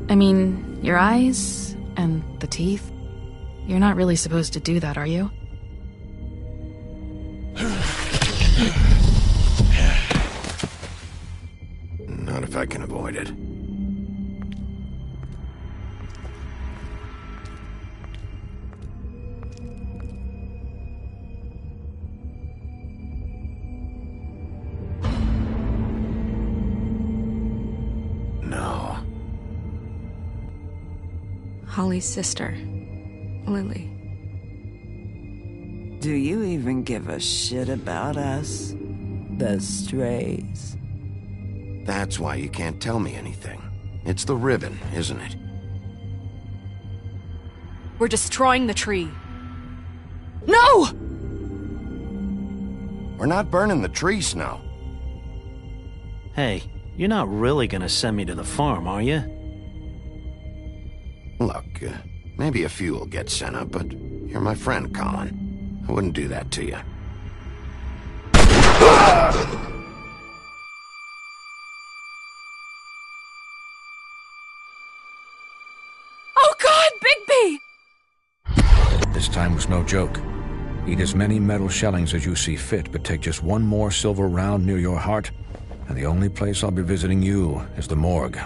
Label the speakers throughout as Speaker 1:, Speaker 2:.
Speaker 1: I mean, your eyes and the teeth. You're not really supposed to do that, are you?
Speaker 2: Not if I can avoid it. No.
Speaker 3: Holly's sister, Lily.
Speaker 4: Do you even give a shit about us? The Strays?
Speaker 2: That's why you can't tell me anything. It's the ribbon, isn't it?
Speaker 5: We're destroying the tree.
Speaker 1: No!
Speaker 2: We're not burning the tree, Snow.
Speaker 6: Hey, you're not really gonna send me to the farm, are you?
Speaker 2: Look, maybe a few will get sent up, but you're my friend, Colin. I wouldn't do that to you.
Speaker 5: Oh God, Bigby!
Speaker 7: This time was no joke. Eat as many metal shellings as you see fit, but take just one more silver round near your heart, and the only place I'll be visiting you is the morgue.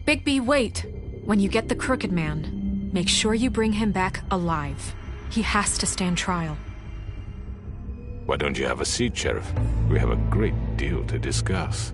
Speaker 5: Bigby, wait. When you get the Crooked Man, make sure you bring him back alive. He has to stand trial.
Speaker 8: Why don't you have a seat, Sheriff? We have a great deal to discuss.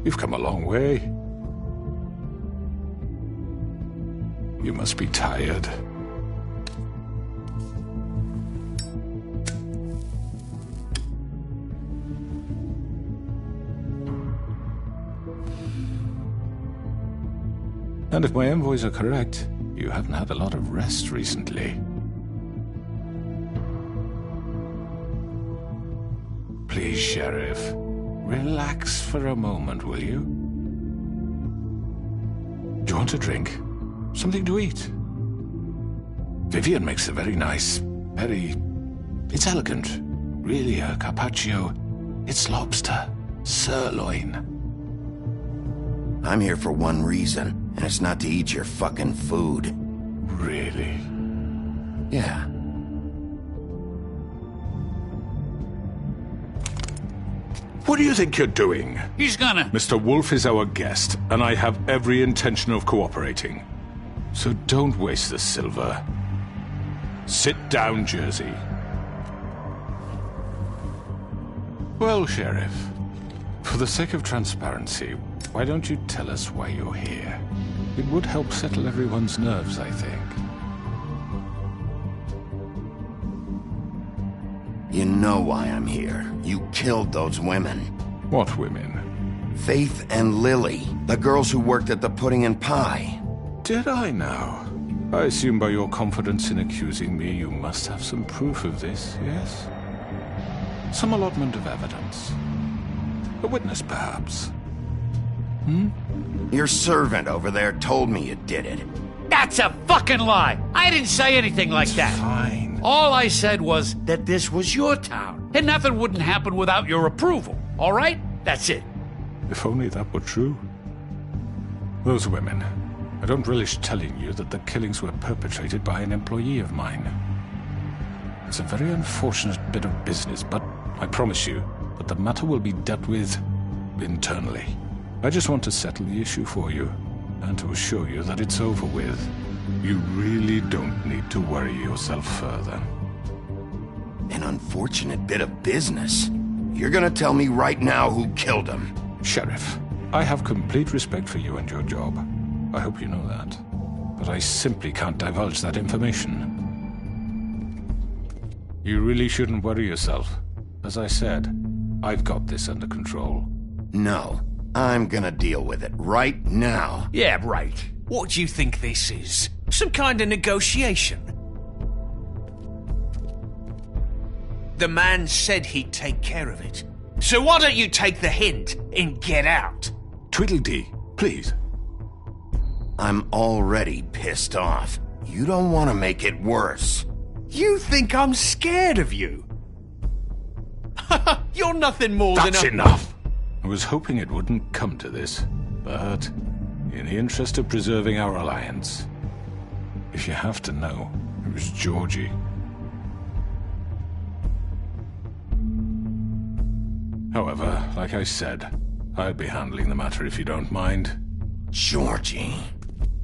Speaker 8: You've come a long way. You must be tired. And if my envoys are correct, you haven't had a lot of rest recently. Please, Sheriff. Relax for a moment, will you? Do you want a drink? Something to eat? Vivian makes a very nice, It's elegant. Really a carpaccio. It's lobster. Sirloin.
Speaker 2: I'm here for one reason, and it's not to eat your fucking food.
Speaker 8: Really?
Speaker 2: Yeah.
Speaker 8: What do you think you're doing?
Speaker 9: He's gonna...
Speaker 8: Mr. Wolf is our guest, and I have every intention of cooperating. So don't waste the silver. Sit down, Jersey. Well, Sheriff, for the sake of transparency, why don't you tell us why you're here? It would help settle everyone's nerves, I think.
Speaker 2: You know why I'm here. You killed those women.
Speaker 8: What women?
Speaker 2: Faith and Lily, the girls who worked at the Pudding and Pie.
Speaker 8: Did I now? I assume by your confidence in accusing me, you must have some proof of this, yes? Some allotment of evidence. A witness, perhaps.
Speaker 2: Your servant over there told me you did it.
Speaker 9: That's a fucking lie! I didn't say anything like that.
Speaker 8: Fine.
Speaker 9: All I said was that this was your town, and nothing wouldn't happen without your approval. All right? That's it.
Speaker 8: If only that were true. Those women. I don't relish telling you that the killings were perpetrated by an employee of mine. It's a very unfortunate bit of business, but I promise you that the matter will be dealt with internally. I just want to settle the issue for you, and to assure you that it's over with. You really don't need to worry yourself further.
Speaker 2: An unfortunate bit of business. You're gonna tell me right now who killed him.
Speaker 8: Sheriff, I have complete respect for you and your job. I hope you know that. But I simply can't divulge that information. You really shouldn't worry yourself. As I said, I've got this under control.
Speaker 2: No, I'm gonna deal with it right now.
Speaker 9: Yeah, right.
Speaker 10: What do you think this is? Some kind of negotiation? The man said he'd take care of it. So why don't you take the hint and get out?
Speaker 8: Tweedledee, please.
Speaker 2: I'm already pissed off. You don't want to make it worse.
Speaker 10: You think I'm scared of you? You're nothing more
Speaker 8: That's
Speaker 10: than a...
Speaker 8: enough! I was hoping it wouldn't come to this, but in the interest of preserving our alliance, if you have to know, it was Georgie. However, like I said, I'll be handling the matter if you don't mind.
Speaker 2: Georgie.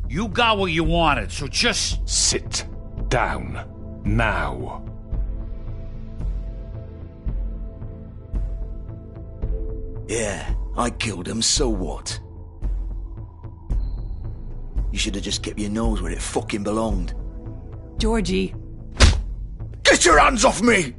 Speaker 9: You got what you wanted, so just...
Speaker 8: Sit down. Now.
Speaker 11: Yeah, I killed him, so what? You should have just kept your nose where it fucking belonged.
Speaker 12: Georgie.
Speaker 11: Get your hands off me!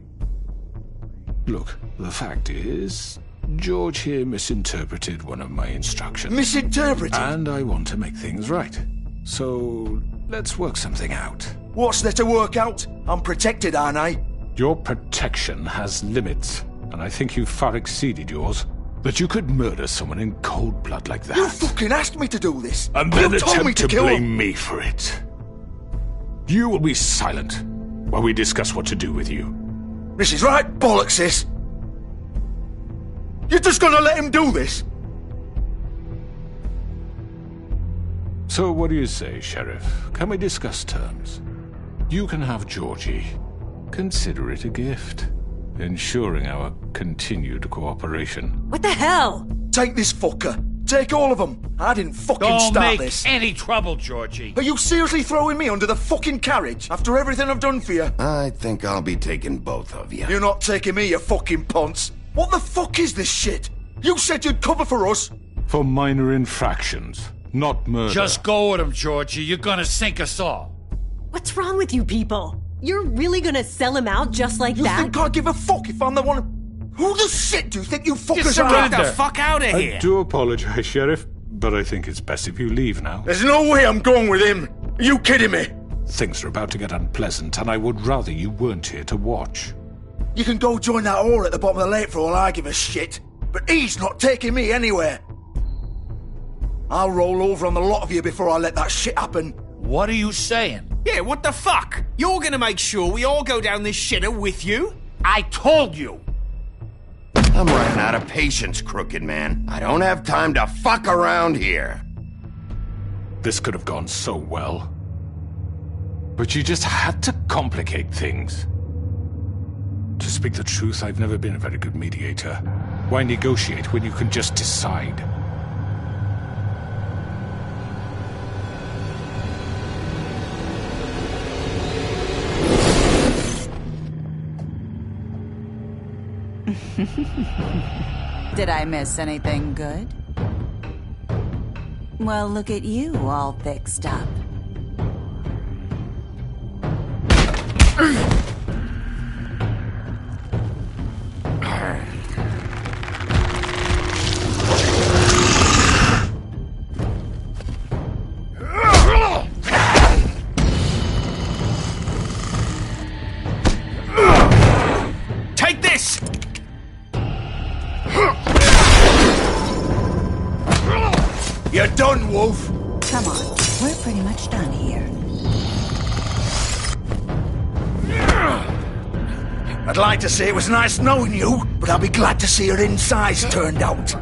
Speaker 8: Look, the fact is, George here misinterpreted one of my instructions.
Speaker 11: Misinterpreted?
Speaker 8: And I want to make things right. So, let's work something out.
Speaker 11: What's there to work out? I'm protected, aren't I?
Speaker 8: Your protection has limits, and I think you've far exceeded yours. That you could murder someone in cold blood like that.
Speaker 11: You fucking asked me to do this!
Speaker 8: And then
Speaker 11: you told me
Speaker 8: attempt to
Speaker 11: kill
Speaker 8: blame
Speaker 11: him.
Speaker 8: me for it. You will be silent while we discuss what to do with you.
Speaker 11: This is right bollocks, sis. You're just gonna let him do this?
Speaker 8: So what do you say, Sheriff? Can we discuss terms? You can have Georgie. Consider it a gift, ensuring our continued cooperation.
Speaker 12: What the hell?
Speaker 11: Take this fucker. Take all of them. I didn't fucking
Speaker 9: Don't
Speaker 11: start
Speaker 9: make
Speaker 11: this.
Speaker 9: any trouble, Georgie.
Speaker 11: Are you seriously throwing me under the fucking carriage after everything I've done for you?
Speaker 2: I think I'll be taking both of you.
Speaker 11: You're not taking me, you fucking ponce. What the fuck is this shit? You said you'd cover for us.
Speaker 8: For minor infractions, not murder.
Speaker 9: Just go with him, Georgie. You're gonna sink us all.
Speaker 12: What's wrong with you people? You're really gonna sell him out just like
Speaker 11: You
Speaker 12: that?
Speaker 11: think I give a fuck if I'm the one... Who the shit do you think you fuckers are?
Speaker 10: Get the fuck out of here!
Speaker 8: I do apologize, Sheriff, but I think it's best if you leave now.
Speaker 11: There's no way I'm going with him. Are you kidding me?
Speaker 8: Things are about to get unpleasant, and I would rather you weren't here to watch.
Speaker 11: You can go join that whore at the bottom of the lake for all I give a shit. But he's not taking me anywhere. I'll roll over on the lot of you before I let that shit happen.
Speaker 9: What are you saying?
Speaker 10: Yeah, what the fuck? You're gonna make sure we all go down this shitter with you?
Speaker 9: I told you.
Speaker 2: I'm running out of patience, Crooked Man. I don't have time to fuck around here.
Speaker 8: This could have gone so well. But you just had to complicate things. To speak the truth, I've never been a very good mediator. Why negotiate when you can just decide?
Speaker 13: Did I miss anything good? Well, look at you, all fixed up.
Speaker 10: Take this!
Speaker 11: You're done, Wolf.
Speaker 13: Come on, we're pretty much done here.
Speaker 11: I'd like to say it was nice knowing you, but I'll be glad to see your insides turned out.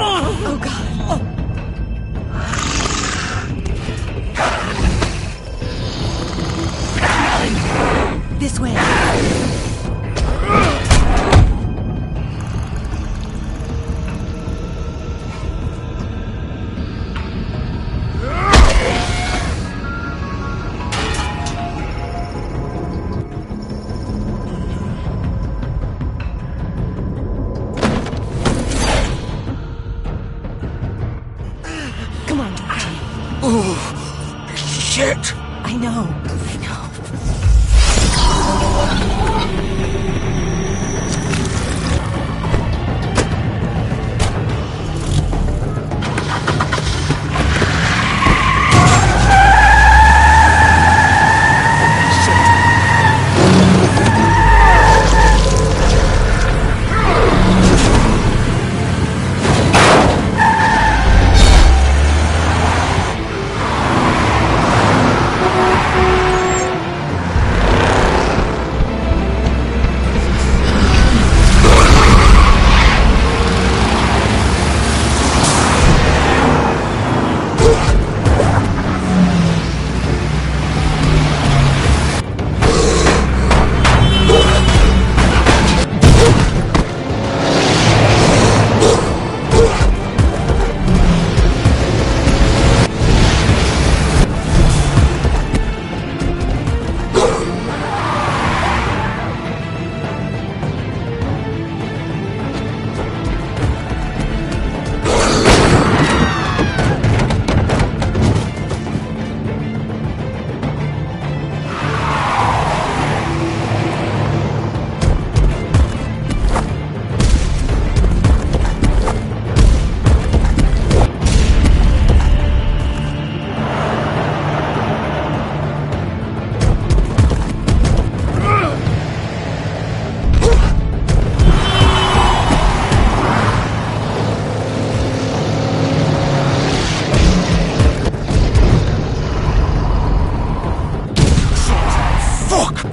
Speaker 12: Oh, God. This way. Come on.
Speaker 11: Oh, shit!
Speaker 12: I know.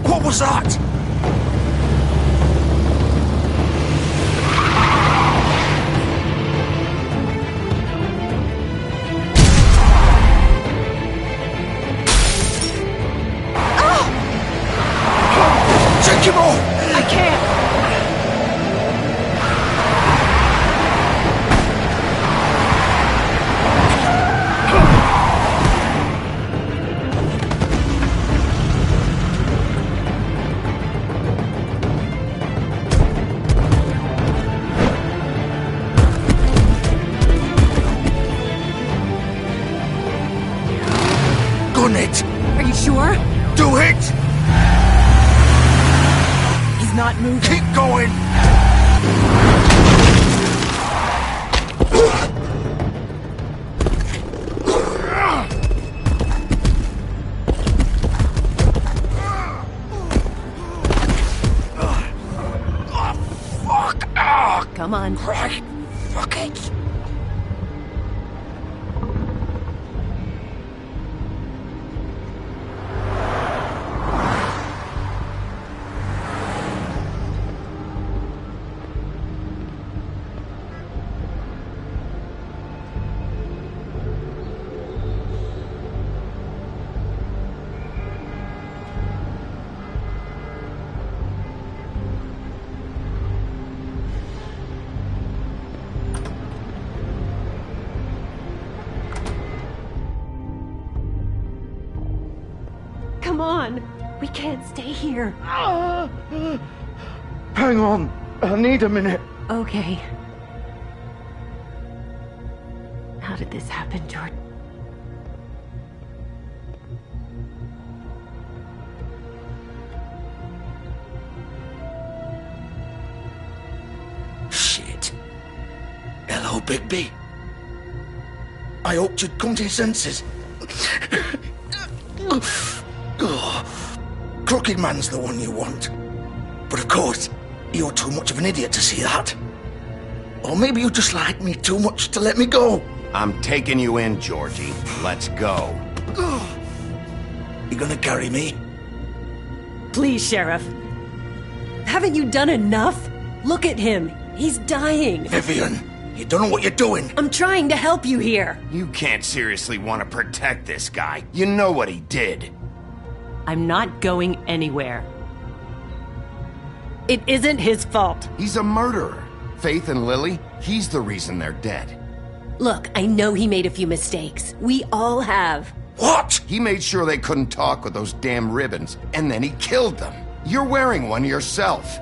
Speaker 11: What was that? Take him off!
Speaker 12: I can't.
Speaker 11: Gun it!
Speaker 12: Are you sure?
Speaker 11: Do it!
Speaker 12: He's not moving.
Speaker 11: Keep going! Fuck!
Speaker 12: Come on.
Speaker 11: Christ! Fuck it!
Speaker 12: Come on. We can't stay here.
Speaker 11: Hang on. I need a minute.
Speaker 12: Okay. How did this happen, Jordan?
Speaker 11: Shit. Hello, Bigby. I hoped you'd come to your senses. Crooked Man's the one you want. But of course, you're too much of an idiot to see that. Or maybe you just like me too much to let me go.
Speaker 2: I'm taking you in, Georgie. Let's go.
Speaker 11: You gonna carry me?
Speaker 12: Please, Sheriff. Haven't you done enough? Look at him. He's dying.
Speaker 11: Vivian, you don't know what you're doing.
Speaker 12: I'm trying to help you here.
Speaker 2: You can't seriously want to protect this guy. You know what he did.
Speaker 12: I'm not going anywhere. It isn't his fault.
Speaker 2: He's a murderer. Faith and Lily, he's the reason they're dead.
Speaker 12: Look, I know he made a few mistakes. We all have.
Speaker 11: What?
Speaker 2: He made sure they couldn't talk with those damn ribbons, and then he killed them. You're wearing one yourself.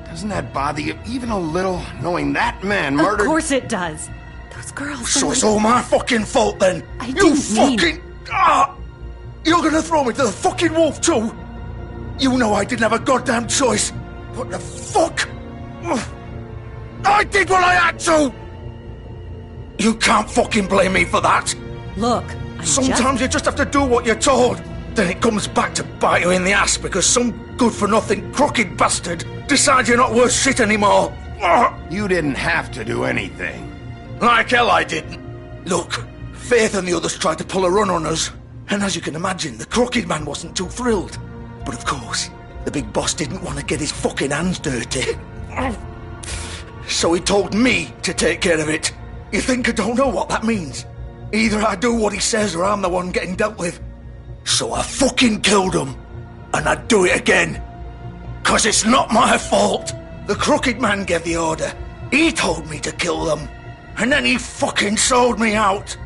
Speaker 2: Doesn't that bother you even a little, knowing that man murdered—
Speaker 12: Of course it does. Those girls—
Speaker 11: So it's all my fucking fault then? You fucking— You're gonna throw me to the fucking wolf too? You know I didn't have a goddamn choice. What the fuck? I did what I had to! You can't fucking blame me for that.
Speaker 12: Look,
Speaker 11: sometimes you just have to do what you're told. Then it comes back to bite you in the ass because some good-for-nothing crooked bastard decides you're not worth shit anymore.
Speaker 2: You didn't have to do anything.
Speaker 11: Like hell I didn't. Look, Faith and the others tried to pull a run on us. And as you can imagine, the Crooked Man wasn't too thrilled. But of course, the big boss didn't want to get his fucking hands dirty. So he told me to take care of it. You think I don't know what that means? Either I do what he says or I'm the one getting dealt with. So I fucking killed him. And I'd do it again. 'Cause it's not my fault. The Crooked Man gave the order. He told me to kill them. And then he fucking sold me out.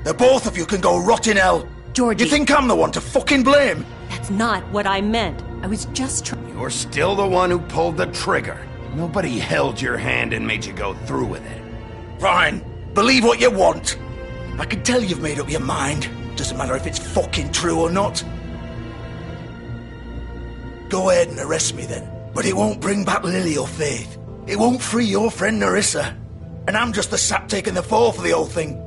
Speaker 11: The both of you can go rot in hell.
Speaker 12: Georgie.
Speaker 11: You think I'm the one to fucking blame?
Speaker 12: That's not what I meant. I was just trying—
Speaker 2: You're still the one who pulled the trigger. Nobody held your hand and made you go through with it.
Speaker 11: Fine. Believe what you want. I can tell you've made up your mind. Doesn't matter if it's fucking true or not. Go ahead and arrest me then. But it won't bring back Lily or Faith. It won't free your friend Nerissa. And I'm just the sap taking the fall for the whole thing.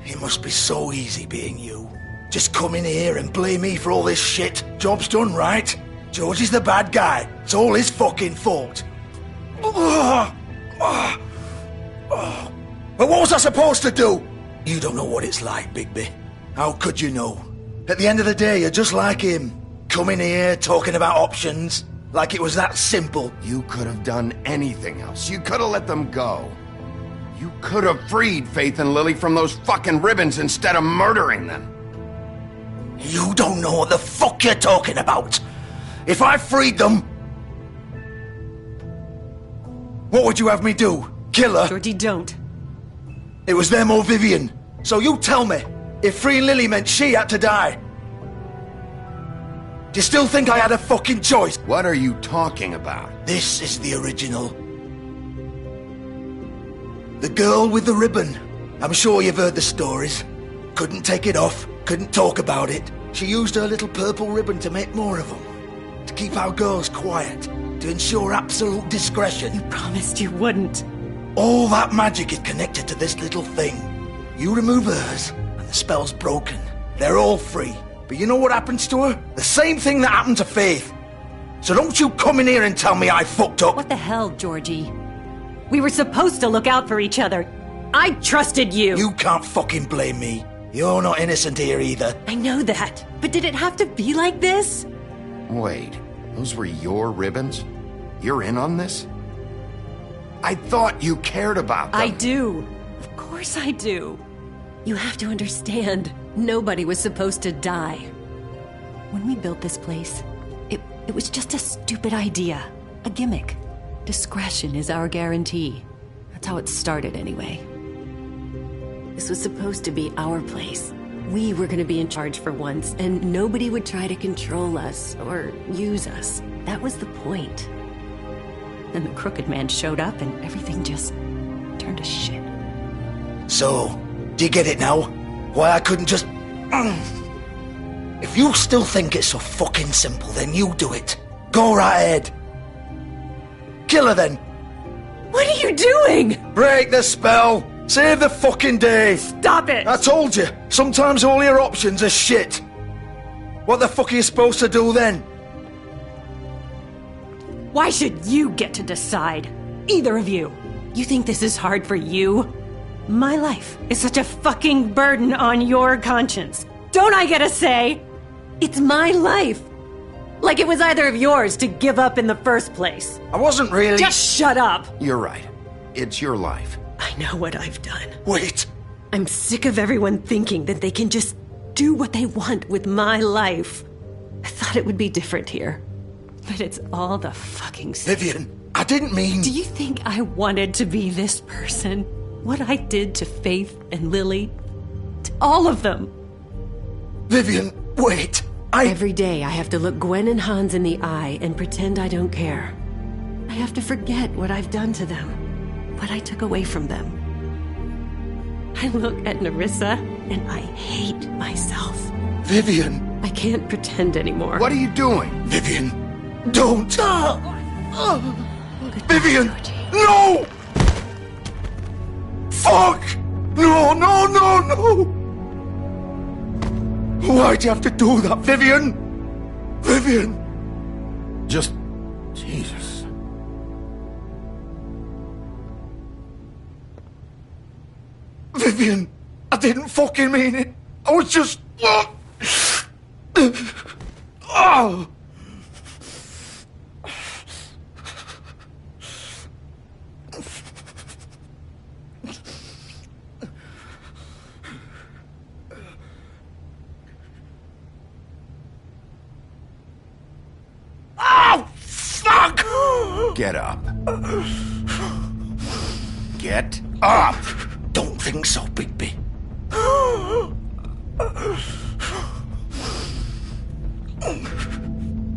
Speaker 11: It must be so easy being you. Just come in here and blame me for all this shit. Job's done, right? George is the bad guy. It's all his fucking fault. But what was I supposed to do? You don't know what it's like, Bigby. How could you know? At the end of the day, you're just like him. Coming here, talking about options. Like it was that simple.
Speaker 2: You could have done anything else. You could have let them go. You could have freed Faith and Lily from those fucking ribbons instead of murdering them.
Speaker 11: You don't know what the fuck you're talking about. If I freed them... What would you have me do? Kill her?
Speaker 12: Georgie, don't.
Speaker 11: It was them or Vivian. So you tell me, if freeing Lily meant she had to die, do you still think I had a fucking choice?
Speaker 2: What are you talking about?
Speaker 11: This is the original. The girl with the ribbon. I'm sure you've heard the stories. Couldn't take it off, couldn't talk about it. She used her little purple ribbon to make more of them. To keep our girls quiet. To ensure absolute discretion.
Speaker 12: You promised you wouldn't.
Speaker 11: All that magic is connected to this little thing. You remove hers, and the spell's broken. They're all free. But you know what happens to her? The same thing that happened to Faith. So don't you come in here and tell me I fucked up.
Speaker 12: What the hell, Georgie? We were supposed to look out for each other. I trusted you.
Speaker 11: You can't fucking blame me. You're not innocent here either.
Speaker 12: I know that. But did it have to be like this?
Speaker 2: Wait, those were your ribbons? You're in on this? I thought you cared about them.
Speaker 12: I do. Of course I do. You have to understand, nobody was supposed to die. When we built this place, it was just a stupid idea. A gimmick. Discretion is our guarantee. That's how it started anyway. This was supposed to be our place. We were gonna be in charge for once, and nobody would try to control us or use us. That was the point. Then the Crooked Man showed up and everything just turned to shit.
Speaker 11: So, do you get it now? Why I couldn't just... If you still think it's so fucking simple, then you do it. Go right ahead. Kill her then.
Speaker 12: What are you doing?
Speaker 11: Break the spell. Save the fucking day.
Speaker 12: Stop it.
Speaker 11: I told you, sometimes all your options are shit. What the fuck are you supposed to do then?
Speaker 12: Why should you get to decide? Either of you. You think this is hard for you? My life is such a fucking burden on your conscience. Don't I get a say? It's my life. Like it was either of yours to give up in the first place.
Speaker 11: I wasn't really...
Speaker 12: Just shut up.
Speaker 2: You're right. It's your life.
Speaker 12: I know what I've done.
Speaker 11: Wait.
Speaker 12: I'm sick of everyone thinking that they can just do what they want with my life. I thought it would be different here. But it's all the fucking same.
Speaker 11: Vivian, I didn't mean...
Speaker 12: Do you think I wanted to be this person? What I did to Faith and Lily? To all of them?
Speaker 11: Vivian, wait.
Speaker 12: Every day I have to look Gwen and Hans in the eye and pretend I don't care. I have to forget what I've done to them. What I took away from them. I look at Nerissa and I hate myself.
Speaker 11: Vivian.
Speaker 12: I can't pretend anymore.
Speaker 2: What are you doing?
Speaker 11: Vivian, don't. Vivian, no! Fuck! No, no, no, no! Why'd you have to do that, Vivian? Vivian!
Speaker 2: Just... Jesus.
Speaker 11: Vivian, I didn't fucking mean it. I was just... Oh! Oh, fuck!
Speaker 2: Get up. Get up!
Speaker 11: Don't think so, Bigby.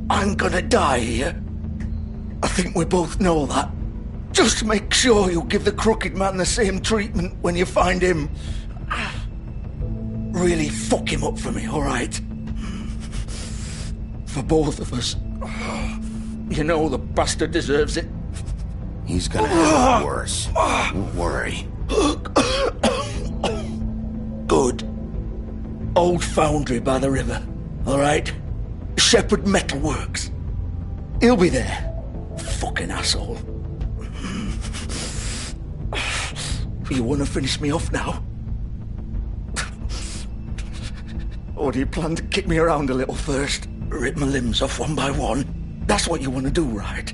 Speaker 11: I'm gonna die here. I think we both know that. Just make sure you give the Crooked Man the same treatment when you find him. Really fuck him up for me, alright? For both of us. You know the bastard deserves it.
Speaker 2: He's gonna have it worse. Don't worry.
Speaker 11: Good. Old foundry by the river, alright? Shepherd Metalworks. He'll be there. Fucking asshole. You want to finish me off now? Or do you plan to kick me around a little first? Rip my limbs off one by one? That's what you want to do, right?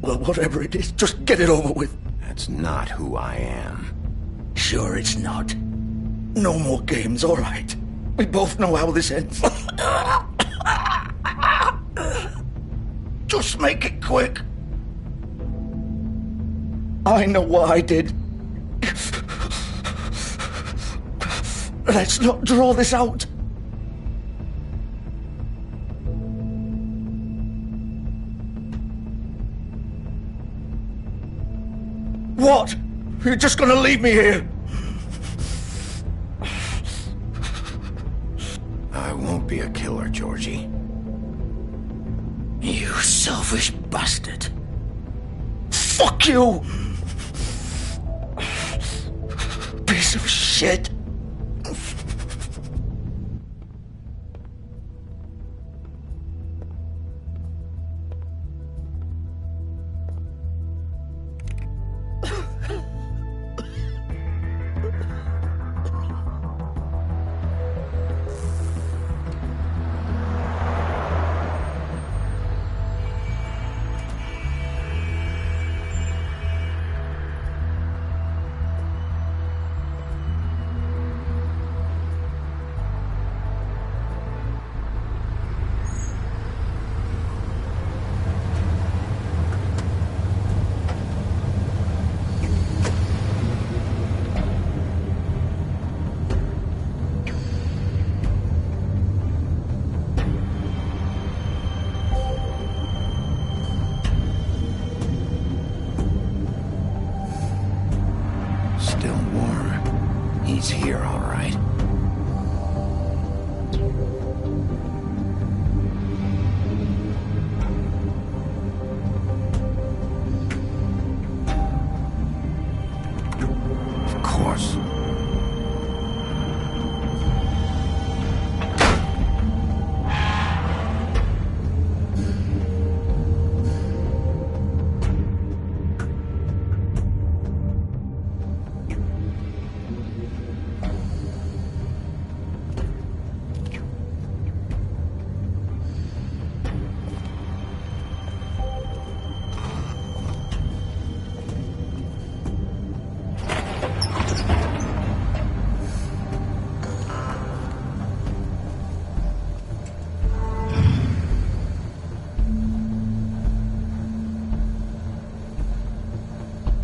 Speaker 11: Well, whatever it is, just get it over with.
Speaker 2: That's not who I am.
Speaker 11: Sure it's not. No more games, all right? We both know how this ends. Just make it quick. I know what I did. Let's not draw this out. What? You're just gonna leave me here?
Speaker 2: I won't be a killer, Georgie.
Speaker 11: You selfish bastard. Fuck you! Piece of shit.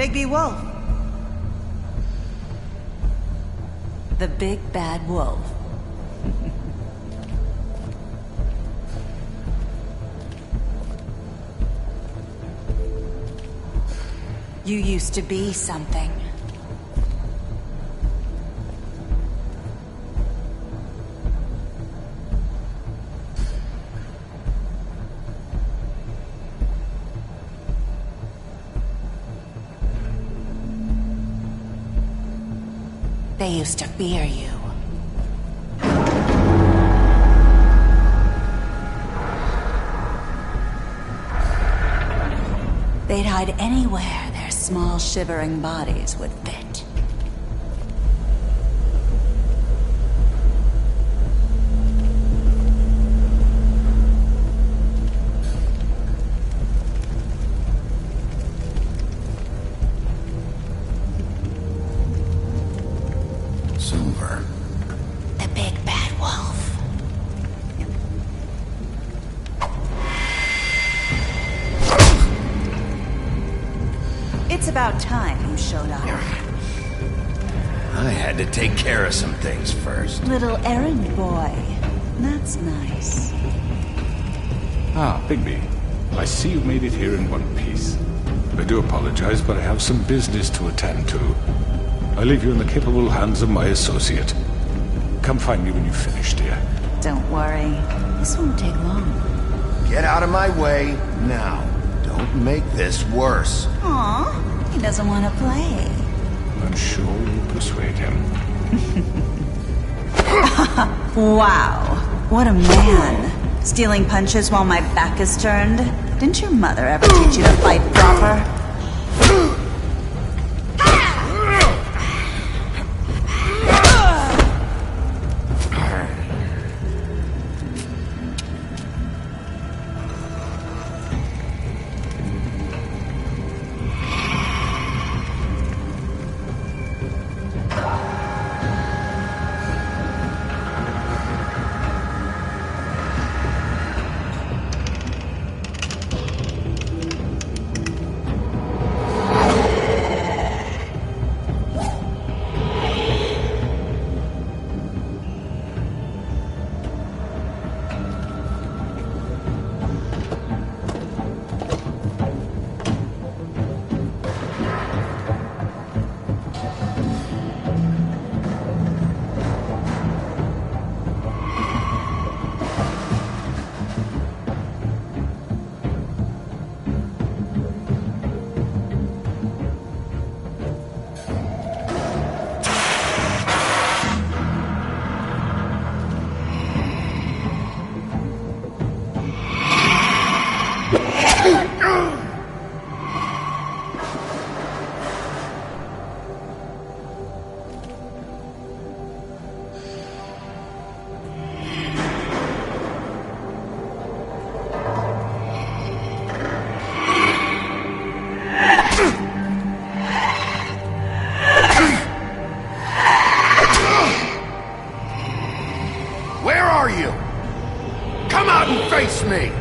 Speaker 13: Bigby Wolf. The big bad wolf. You used to be something. They used to fear you. They'd hide anywhere their small, shivering bodies would fit.
Speaker 2: Silver.
Speaker 13: The big bad wolf. It's about time you showed up.
Speaker 2: I had to take care of some things first.
Speaker 13: Little errand boy. That's nice.
Speaker 8: Ah, Bigby. I see you made it here in one piece. I do apologize, but I have some business to attend to. I leave you in the capable hands of my associate. Come find me when you've finished, dear.
Speaker 13: Don't worry. This won't take long.
Speaker 2: Get out of my way now. Don't make this worse.
Speaker 13: Aw, he doesn't want to play.
Speaker 8: I'm sure you'll persuade him.
Speaker 13: Wow, what a man. Stealing punches while my back is turned? Didn't your mother ever teach you to fight proper?
Speaker 2: Where are you? Come out and face me!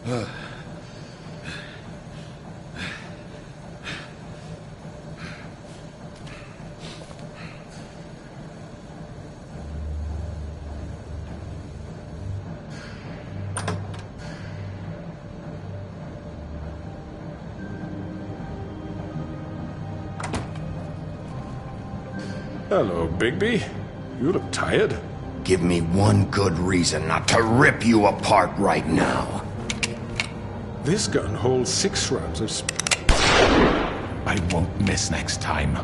Speaker 8: Hello, Bigby. You look tired.
Speaker 2: Give me one good reason not to rip you apart right now.
Speaker 8: This gun holds 6 rounds of I won't miss next time.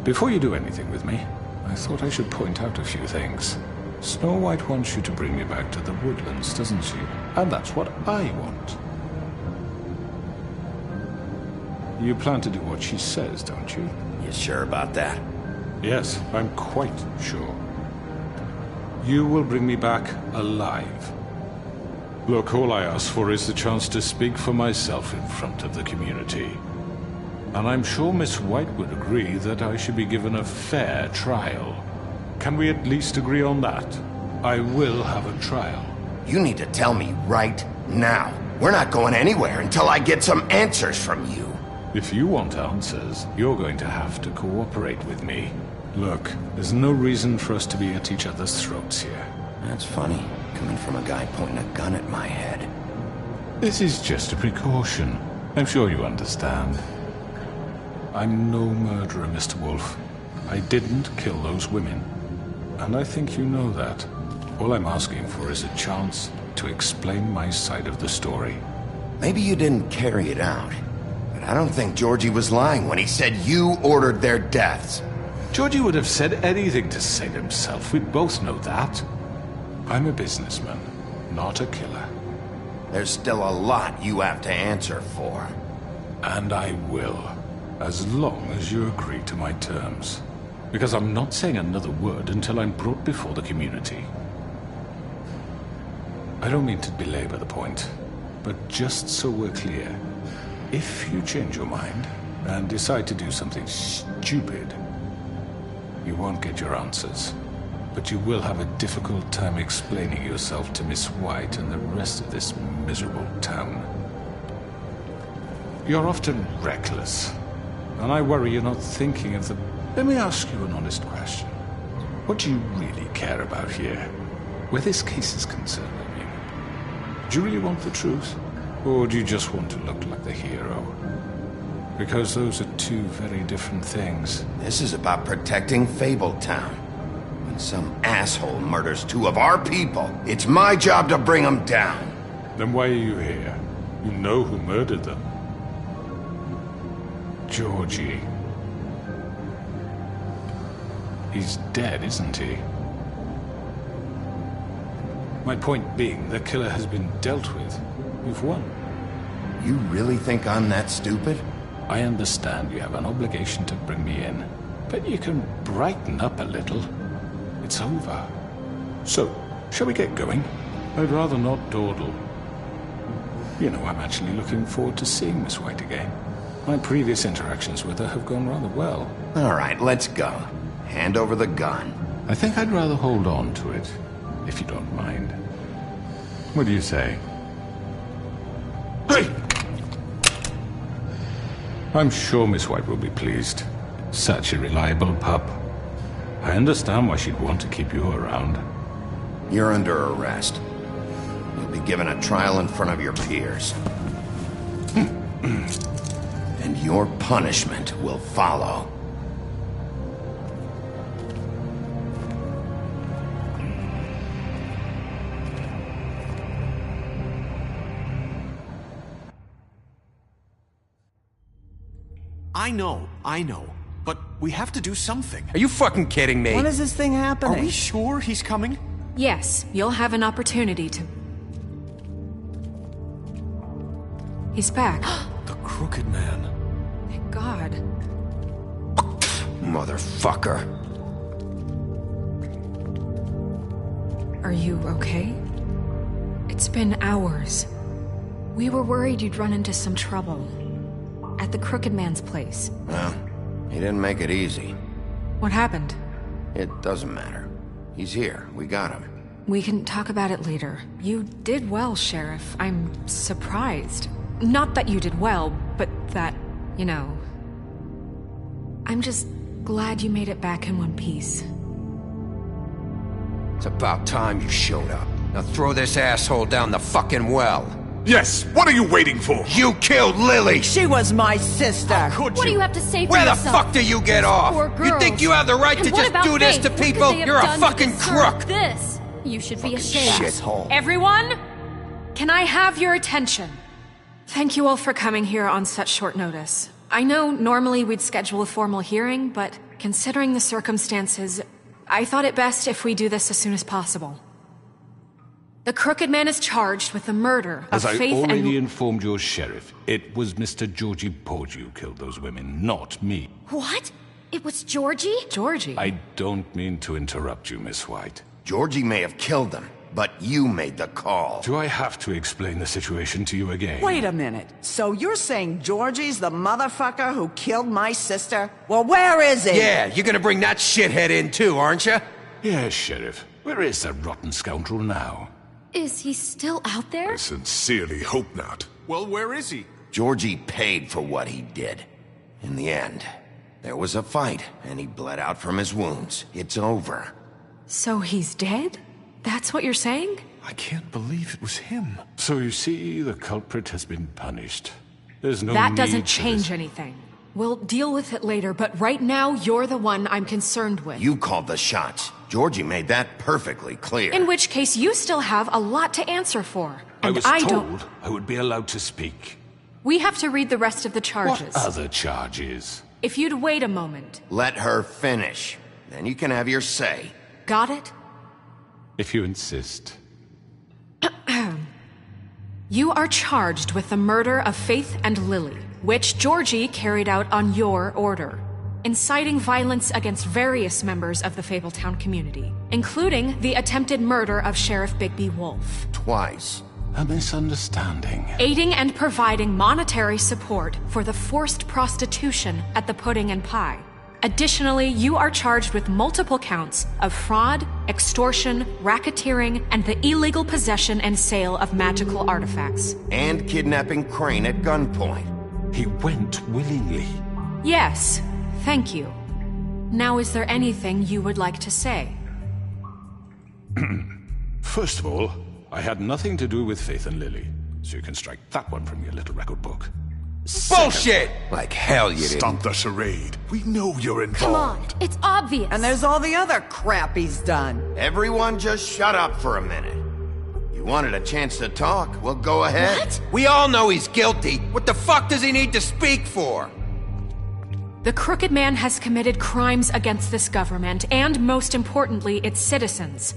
Speaker 8: Before you do anything with me, I thought I should point out a few things. Snow White wants you to bring me back to the woodlands, doesn't she? And that's what I want. You plan to do what she says, don't you?
Speaker 2: You sure about that?
Speaker 8: Yes, I'm quite sure. You will bring me back alive. Look, all I ask for is the chance to speak for myself in front of the community. And I'm sure Miss White would agree that I should be given a fair trial. Can we at least agree on that? I will have a trial.
Speaker 2: You need to tell me right now. We're not going anywhere until I get some answers from you.
Speaker 8: If you want answers, you're going to have to cooperate with me. Look, there's no reason for us to be at each other's throats here.
Speaker 2: That's funny, coming from a guy pointing a gun at my head.
Speaker 8: This is just a precaution. I'm sure you understand. I'm no murderer, Mr. Wolf. I didn't kill those women. And I think you know that. All I'm asking for is a chance to explain my side of the story.
Speaker 2: Maybe you didn't carry it out. I don't think Georgie was lying when he said you ordered their deaths.
Speaker 8: Georgie would have said anything to save himself. We both know that. I'm a businessman, not a killer.
Speaker 2: There's still a lot you have to answer for.
Speaker 8: And I will, as long as you agree to my terms. Because I'm not saying another word until I'm brought before the community. I don't mean to belabor the point, but just so we're clear, if you change your mind and decide to do something stupid, you won't get your answers. But you will have a difficult time explaining yourself to Miss White and the rest of this miserable town. You're often reckless, and I worry you're not thinking of the... Let me ask you an honest question. What do you really care about here? Where this case is concerned, I mean. Do you really want the truth? Or do you just want to look like the hero? Because those are two very different things.
Speaker 2: This is about protecting Fabletown. When some asshole murders 2 of our people, it's my job to bring them down.
Speaker 8: Then why are you here? You know who murdered them. Georgie. He's dead, isn't he? My point being, the killer has been dealt with. You've won.
Speaker 2: You really think I'm that stupid?
Speaker 8: I understand you have an obligation to bring me in, but you can brighten up a little. It's over. So, shall we get going? I'd rather not dawdle. You know, I'm actually looking forward to seeing Miss White again. My previous interactions with her have gone rather well.
Speaker 2: All right, let's go. Hand over the gun.
Speaker 8: I think I'd rather hold on to it, if you don't mind. What do you say? Hey! I'm sure Miss White will be pleased. Such a reliable pup. I understand why she'd want to keep you around.
Speaker 2: You're under arrest. You'll be given a trial in front of your peers. And your punishment will follow.
Speaker 10: I know. But we have to do something.
Speaker 14: Are you fucking kidding me?
Speaker 4: When is this thing happening?
Speaker 10: Are we sure he's coming?
Speaker 5: Yes, you'll have an opportunity to... He's back.
Speaker 14: The Crooked Man.
Speaker 5: Thank God.
Speaker 2: Motherfucker.
Speaker 5: Are you okay? It's been hours. We were worried you'd run into some trouble. At the Crooked Man's place.
Speaker 2: Well, he didn't make it easy.
Speaker 5: What happened?
Speaker 2: It doesn't matter. He's here. We got him.
Speaker 5: We can talk about it later. You did well, Sheriff. I'm surprised. Not that you did well, but that, you know... I'm just glad you made it back in one piece.
Speaker 14: It's about time you showed up. Now throw this asshole down the fucking well.
Speaker 8: Yes, what are you waiting for?
Speaker 14: You killed Lily!
Speaker 4: She was my sister.
Speaker 14: How could
Speaker 15: What do you have to say for
Speaker 14: Where
Speaker 15: yourself?
Speaker 14: the fuck do you get off?
Speaker 15: Poor
Speaker 14: You
Speaker 15: girls.
Speaker 14: think you have the right
Speaker 15: And
Speaker 14: to
Speaker 15: what
Speaker 14: just
Speaker 15: about
Speaker 14: do this
Speaker 15: Faith?
Speaker 14: to
Speaker 15: What could
Speaker 14: people?
Speaker 15: they have
Speaker 14: You're a
Speaker 15: done to
Speaker 14: fucking
Speaker 15: deserve
Speaker 14: crook!
Speaker 15: This. You should be ashamed.
Speaker 2: Shithole.
Speaker 5: Everyone, can I have your attention? Thank you all for coming here on such short notice. I know normally we'd schedule a formal hearing, but considering the circumstances, I thought it best if we do this as soon as possible. The Crooked Man is charged with the murder of
Speaker 8: As I
Speaker 5: Faith
Speaker 8: already
Speaker 5: and...
Speaker 8: informed your sheriff, it was Mr. Georgie Porgy who killed those women, not me.
Speaker 15: What? It was Georgie?
Speaker 5: Georgie?
Speaker 8: I don't mean to interrupt you, Miss White.
Speaker 2: Georgie may have killed them, but you made the call.
Speaker 8: Do I have to explain the situation to you again?
Speaker 4: Wait a minute. So you're saying Georgie's the motherfucker who killed my sister? Well, where is he?
Speaker 14: Yeah, you're gonna bring that shithead in too, aren't you?
Speaker 8: Yes, Sheriff. Where is that rotten scoundrel now?
Speaker 15: Is he still out there?
Speaker 16: I sincerely hope not. Well, where is he?
Speaker 2: Georgie paid for what he did. In the end, there was a fight, and he bled out from his wounds. It's over.
Speaker 5: So he's dead? That's what you're saying?
Speaker 16: I can't believe it was him.
Speaker 8: So you see, the culprit has been punished. There's no
Speaker 5: That
Speaker 8: need
Speaker 5: doesn't
Speaker 8: for
Speaker 5: change
Speaker 8: this.
Speaker 5: anything. We'll deal with it later, but right now, you're the one I'm concerned with.
Speaker 2: You called the shots. Georgie made that perfectly clear.
Speaker 5: In which case, you still have a lot to answer for.
Speaker 8: I
Speaker 5: And
Speaker 8: was
Speaker 5: don't...
Speaker 8: told I would be allowed to speak.
Speaker 5: We have to read the rest of the charges.
Speaker 8: What other charges?
Speaker 5: If you'd wait a moment.
Speaker 2: Let her finish. Then you can have your say.
Speaker 5: Got it?
Speaker 8: If you insist.
Speaker 5: You are charged with the murder of Faith and Lily, which Georgie carried out on your order, inciting violence against various members of the Fabletown community, including the attempted murder of Sheriff Bigby Wolf.
Speaker 2: Twice.
Speaker 8: A misunderstanding.
Speaker 5: Aiding and providing monetary support for the forced prostitution at the Pudding and Pie. Additionally, you are charged with multiple counts of fraud, extortion, racketeering, and the illegal possession and sale of magical artifacts.
Speaker 2: And kidnapping Crane at gunpoint.
Speaker 8: He went willingly.
Speaker 5: Yes, thank you. Now, is there anything you would like to say?
Speaker 8: First of all, I had nothing to do with Faith and Lily, so you can strike that one from your little record book.
Speaker 14: Bullshit! Like hell you didn't.
Speaker 16: Stop the charade. We know you're involved.
Speaker 15: Come on, it's obvious.
Speaker 4: And there's all the other crap he's done.
Speaker 2: Everyone just shut up for a minute. You wanted a chance to talk? Well, go ahead.
Speaker 15: What?
Speaker 14: We all know he's guilty. What the fuck does he need to speak for?
Speaker 5: The Crooked Man has committed crimes against this government, and most importantly, its citizens.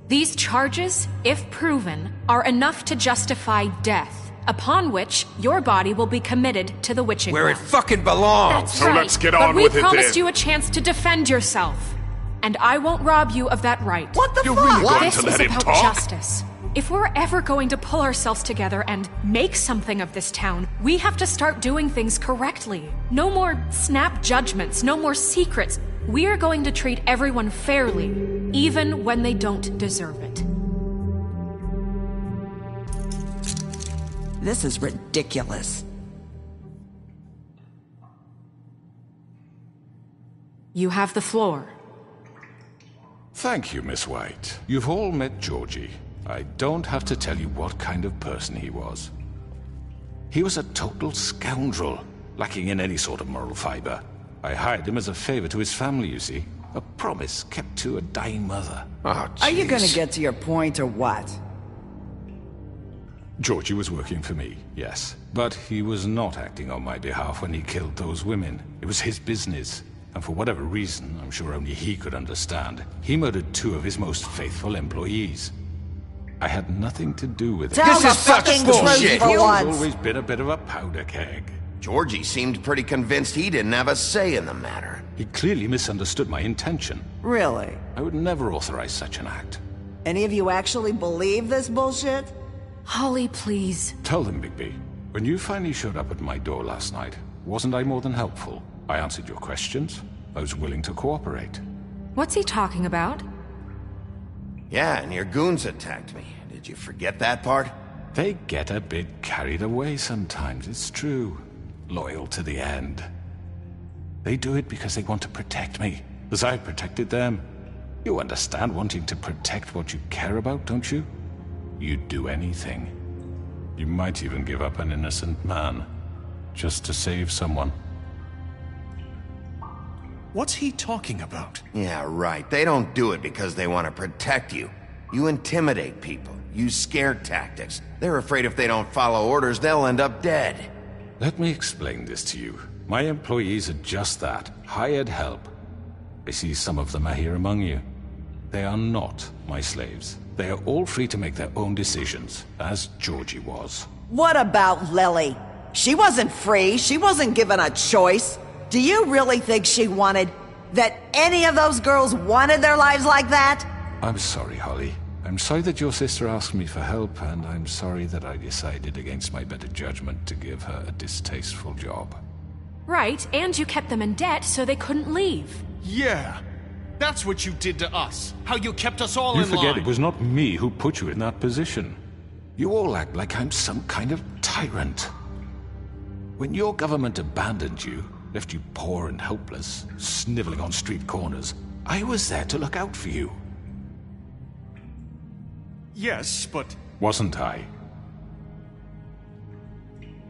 Speaker 5: These charges, if proven, are enough to justify death, upon which your body will be committed to the witching
Speaker 14: Where it
Speaker 5: well.
Speaker 14: fucking belongs.
Speaker 5: That's
Speaker 16: So
Speaker 5: right.
Speaker 16: let's get
Speaker 5: but
Speaker 16: on
Speaker 5: we
Speaker 16: with it
Speaker 5: promised
Speaker 16: then.
Speaker 5: you a chance to defend yourself, and I won't rob you of that right.
Speaker 4: What the
Speaker 16: You're
Speaker 4: fuck?
Speaker 16: really going
Speaker 5: This
Speaker 16: to
Speaker 5: is
Speaker 16: let him
Speaker 5: about
Speaker 16: talk?
Speaker 5: justice. If we're ever going to pull ourselves together and make something of this town, we have to start doing things correctly. No more snap judgments, no more secrets. We are going to treat everyone fairly, even when they don't deserve it.
Speaker 4: This is ridiculous.
Speaker 5: You have the floor.
Speaker 8: Thank you, Miss White. You've all met Georgie. I don't have to tell you what kind of person he was. He was a total scoundrel, lacking in any sort of moral fiber. I hired him as a favor to his family, you see. A promise kept to a dying mother.
Speaker 2: Oh,
Speaker 4: Are you gonna
Speaker 2: jeez.
Speaker 4: get to your point or what?
Speaker 8: Georgie was working for me, yes. But he was not acting on my behalf when he killed those women. It was his business. And for whatever reason, I'm sure only he could understand, he murdered 2 of his most faithful employees. I had nothing to do with it.
Speaker 4: Tell
Speaker 14: This
Speaker 4: the
Speaker 14: is such
Speaker 4: fucking
Speaker 14: bullshit.
Speaker 4: truth for
Speaker 8: He's
Speaker 4: once.
Speaker 8: always been a bit of a powder keg.
Speaker 2: Georgie seemed pretty convinced he didn't have a say in the matter.
Speaker 8: He clearly misunderstood my intention.
Speaker 4: Really?
Speaker 8: I would never authorize such an act.
Speaker 4: Any of you actually believe this bullshit?
Speaker 5: Holly, please.
Speaker 8: Tell them, Bigby. When you finally showed up at my door last night, wasn't I more than helpful? I answered your questions. I was willing to cooperate.
Speaker 5: What's he talking about?
Speaker 2: Yeah, and your goons attacked me. Did you forget that part?
Speaker 8: They get a bit carried away sometimes, it's true. Loyal to the end. They do it because they want to protect me, as I protected them. You understand wanting to protect what you care about, don't you? You'd do anything. You might even give up an innocent man, just to save someone.
Speaker 17: What's he talking about?
Speaker 2: Yeah, right. They don't do it because they want to protect you. You intimidate people, use scare tactics. They're afraid if they don't follow orders, they'll end up dead.
Speaker 8: Let me explain this to you. My employees are just that, hired help. I see some of them are here among you. They are not my slaves. They are all free to make their own decisions, as Georgie was.
Speaker 4: What about Lily? She wasn't free. She wasn't given a choice. Do you really think she wanted... that any of those girls wanted their lives like that?
Speaker 8: I'm sorry, Holly. I'm sorry that your sister asked me for help, and I'm sorry that I decided against my better judgment to give her a distasteful job.
Speaker 5: Right, and you kept them in debt so they couldn't leave.
Speaker 17: Yeah, that's what you did to us. How you kept us all
Speaker 8: You
Speaker 17: in line.
Speaker 8: forget it was not me who put you in that position. You all act like I'm some kind of tyrant. When your government abandoned you, left you poor and helpless, sniveling on street corners, I was there to look out for you.
Speaker 17: Yes, but...
Speaker 8: Wasn't I?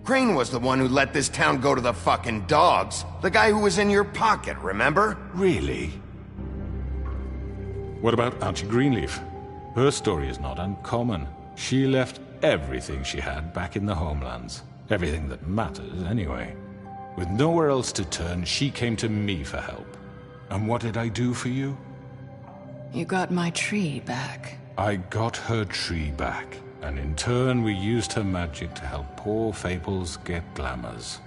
Speaker 2: Crane was the one who let this town go to the fucking dogs. The guy who was in your pocket, remember?
Speaker 8: Really? What about Archie Greenleaf? Her story is not uncommon. She left everything she had back in the homelands. Everything that matters, anyway. With nowhere else to turn, she came to me for help. And what did I do for you?
Speaker 1: You got my tree back.
Speaker 8: I got her tree back, and in turn we used her magic to help poor Fables get glamours.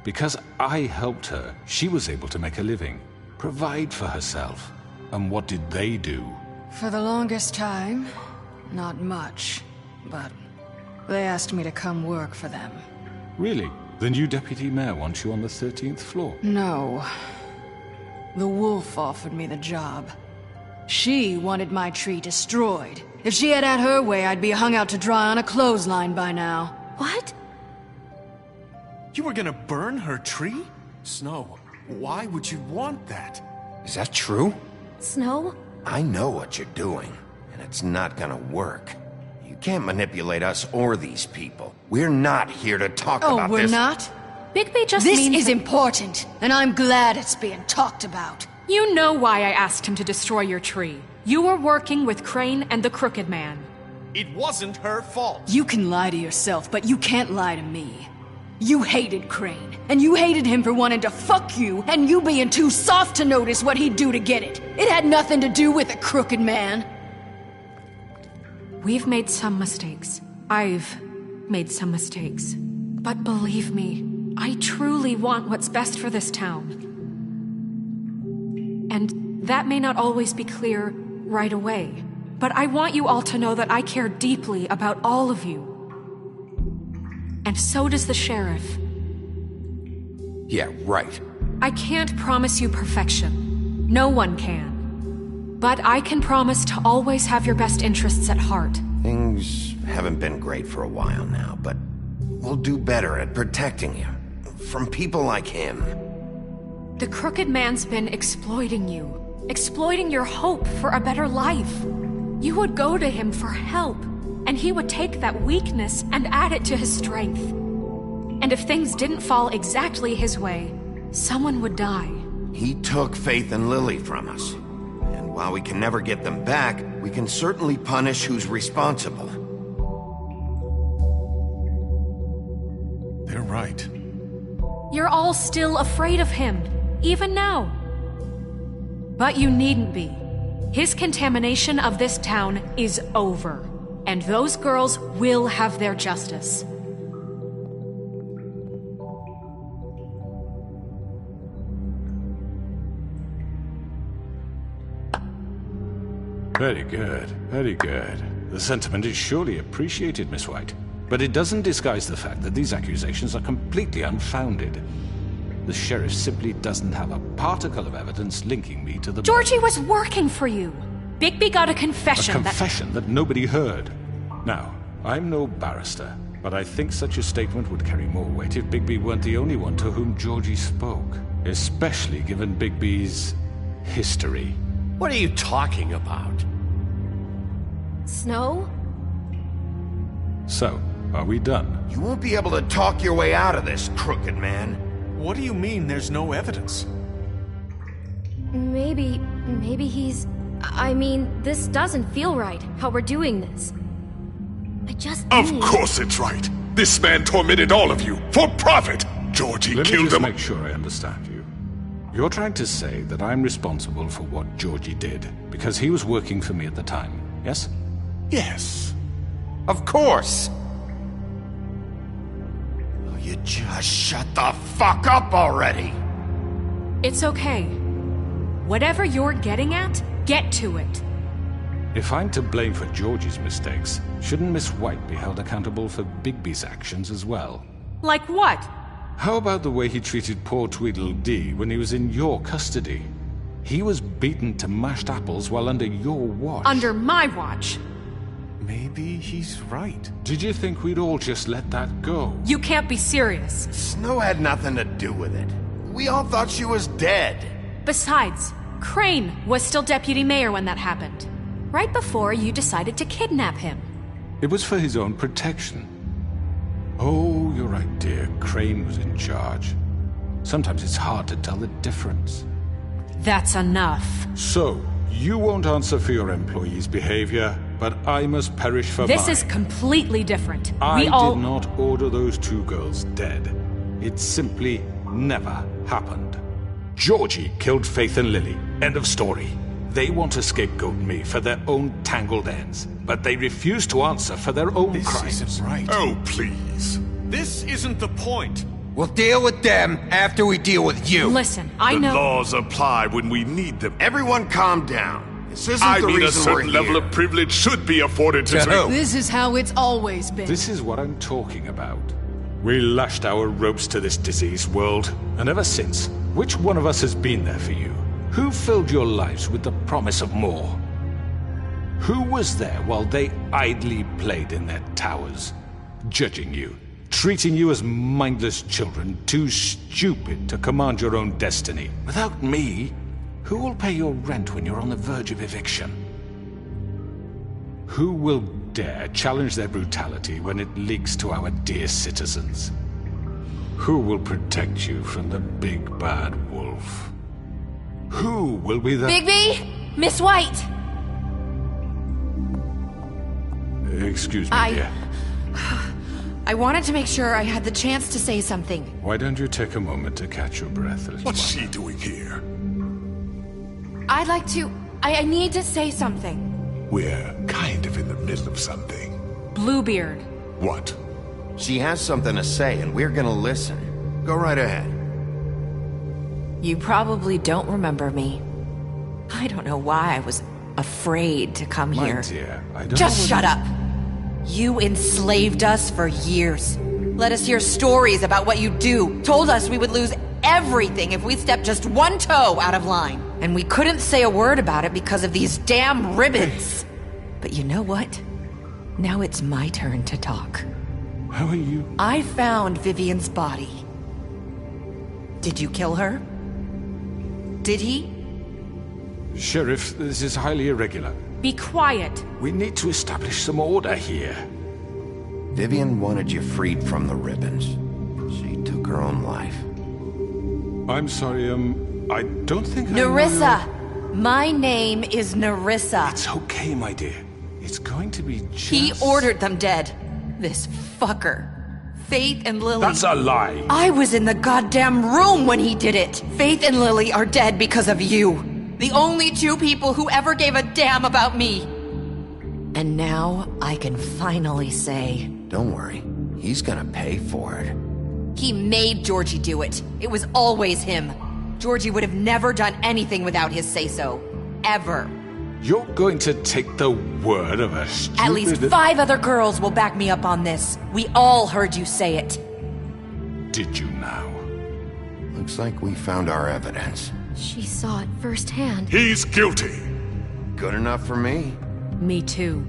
Speaker 8: Because I helped her, she was able to make a living, provide for herself. And what did they do?
Speaker 1: For the longest time, not much. But they asked me to come work for them.
Speaker 8: Really? The new deputy mayor wants you on the 13th floor?
Speaker 1: No. The wolf offered me the job. She wanted my tree destroyed. If she had her way, I'd be hung out to dry on a clothesline by now.
Speaker 15: What?
Speaker 17: You were gonna burn her tree? Snow, why would you want that?
Speaker 2: Is that true?
Speaker 15: Snow?
Speaker 2: I know what you're doing, and it's not gonna work. You can't manipulate us or these people. We're not here to talk about this.
Speaker 1: Oh, we're not?
Speaker 5: Bigby just
Speaker 1: This
Speaker 5: means
Speaker 1: is important, and I'm glad it's being talked about.
Speaker 5: You know why I asked him to destroy your tree. You were working with Crane and the Crooked Man.
Speaker 17: It wasn't her fault.
Speaker 1: You can lie to yourself, but you can't lie to me. You hated Crane, and you hated him for wanting to fuck you, and you being too soft to notice what he'd do to get it. It had nothing to do with the Crooked Man.
Speaker 5: We've made some mistakes. I've made some mistakes. But believe me, I truly want what's best for this town. And that may not always be clear right away. But I want you all to know that I care deeply about all of you. And so does the sheriff.
Speaker 2: Yeah, right.
Speaker 5: I can't promise you perfection. No one can. But I can promise to always have your best interests at heart.
Speaker 2: Things haven't been great for a while now, but we'll do better at protecting you. From people like him.
Speaker 5: The Crooked Man's been exploiting you. Exploiting your hope for a better life. You would go to him for help, and he would take that weakness and add it to his strength. And if things didn't fall exactly his way, someone would die.
Speaker 2: He took Faith and Lily from us. And while we can never get them back, we can certainly punish who's responsible.
Speaker 17: They're right.
Speaker 5: You're all still afraid of him, even now. But you needn't be. His contamination of this town is over. And those girls will have their justice.
Speaker 8: Very good, very good. The sentiment is surely appreciated, Miss White. But it doesn't disguise the fact that these accusations are completely unfounded. The sheriff simply doesn't have a particle of evidence linking me to the...
Speaker 5: Georgie was working for you. Bigby got a confession
Speaker 8: A confession that nobody heard. Now, I'm no barrister, but I think such a statement would carry more weight if Bigby weren't the only one to whom Georgie spoke. Especially given Bigby's history.
Speaker 9: What are you talking about?
Speaker 15: Snow?
Speaker 8: So, are we done?
Speaker 2: You won't be able to talk your way out of this, crooked man.
Speaker 17: What do you mean there's no evidence?
Speaker 15: Maybe he's... I mean, this doesn't feel right, how we're doing this. I just
Speaker 16: Of
Speaker 15: need...
Speaker 16: course it's right. This man tormented all of you, for profit. Georgie
Speaker 8: Let me
Speaker 16: killed
Speaker 8: just
Speaker 16: him.
Speaker 8: make sure I understand you. You're trying to say that I'm responsible for what Georgie did, because he was working for me at the time, yes?
Speaker 16: Yes.
Speaker 2: Of course. Will you just shut the fuck up already?
Speaker 5: It's okay. Whatever you're getting at, get to it.
Speaker 8: If I'm to blame for Georgie's mistakes, shouldn't Miss White be held accountable for Bigby's actions as well?
Speaker 5: Like what?
Speaker 8: How about the way he treated poor Tweedledee when he was in your custody? He was beaten to mashed apples while under your watch.
Speaker 5: Under my watch.
Speaker 17: Maybe he's right.
Speaker 8: Did you think we'd all just let that go?
Speaker 5: You can't be serious.
Speaker 2: Snow had nothing to do with it. We all thought she was dead.
Speaker 5: Besides, Crane was still deputy mayor when that happened. Right before you decided to kidnap him.
Speaker 8: It was for his own protection. Oh, you're right, dear. Crane was in charge. Sometimes it's hard to tell the difference.
Speaker 5: That's enough.
Speaker 8: So, you won't answer for your employees' behavior, but I must perish for
Speaker 5: This
Speaker 8: mine.
Speaker 5: is completely different.
Speaker 8: I
Speaker 5: We all...
Speaker 8: did not order those two girls dead. It simply never happened. Georgie killed Faith and Lily. End of story. They want to scapegoat me for their own tangled ends, but they refuse to answer for their own crimes.
Speaker 17: This isn't right.
Speaker 16: Oh, please.
Speaker 17: This isn't the point.
Speaker 14: We'll deal with them after we deal with you.
Speaker 5: Listen, I
Speaker 16: The
Speaker 5: know...
Speaker 16: laws apply when we need them.
Speaker 2: Everyone calm down. This isn't
Speaker 16: I
Speaker 2: the
Speaker 16: mean, a
Speaker 2: reason we're
Speaker 16: certain level
Speaker 2: here.
Speaker 16: of privilege should be afforded to...
Speaker 1: This is how it's always been.
Speaker 8: This is what I'm talking about. We lashed our ropes to this diseased world, and ever since, which one of us has been there for you? Who filled your lives with the promise of more? Who was there while they idly played in their towers, judging you, treating you as mindless children, too stupid to command your own destiny? Without me, who will pay your rent when you're on the verge of eviction? Who will dare challenge their brutality when it leaks to our dear citizens? Who will protect you from the big bad wolf? Who will be the...
Speaker 15: Bigby! Miss White!
Speaker 8: Excuse me, dear.
Speaker 18: I wanted to make sure I had the chance to say something.
Speaker 8: Why don't you take a moment to catch your breath, little
Speaker 16: What's
Speaker 8: one?
Speaker 16: she doing here?
Speaker 18: I'd like to... I need to say something.
Speaker 16: We're kind of in the middle of something.
Speaker 5: Bluebeard.
Speaker 16: What?
Speaker 2: She has something to say, and we're gonna listen. Go right ahead.
Speaker 12: You probably don't remember me. I don't know why I was afraid to come
Speaker 8: My
Speaker 12: here.
Speaker 8: dear, I don't
Speaker 12: Just
Speaker 8: know
Speaker 12: shut up! You enslaved us for years. Let us hear stories about what you do. Told us we would lose everything if we stepped just one toe out of line. And we couldn't say a word about it because of these damn ribbons. But you know what? Now it's my turn to talk.
Speaker 8: How are you?
Speaker 12: I found Vivian's body. Did you kill her? Did he?
Speaker 8: Sheriff, this is highly irregular.
Speaker 5: Be quiet.
Speaker 8: We need to establish some order here.
Speaker 2: Vivian wanted you freed from the ribbons. She took her own life.
Speaker 8: I'm sorry, I don't think
Speaker 12: Nerissa! My name is Nerissa.
Speaker 8: It's okay, my dear. It's going to be just...
Speaker 12: He ordered them dead. This fucker. Faith and Lily.
Speaker 8: That's a lie.
Speaker 12: I was in the goddamn room when he did it. Faith and Lily are dead because of you. The only two people who ever gave a damn about me. And now I can finally say...
Speaker 2: Don't worry. He's gonna pay for it.
Speaker 12: He made Georgie do it. It was always him. Georgie would have never done anything without his say-so. Ever.
Speaker 8: You're going to take the word of a stupid...
Speaker 12: At least 5 other girls will back me up on this. We all heard you say it.
Speaker 8: Did you now?
Speaker 2: Looks like we found our evidence.
Speaker 15: She saw it firsthand.
Speaker 16: He's guilty.
Speaker 2: good enough for me.
Speaker 5: Me too.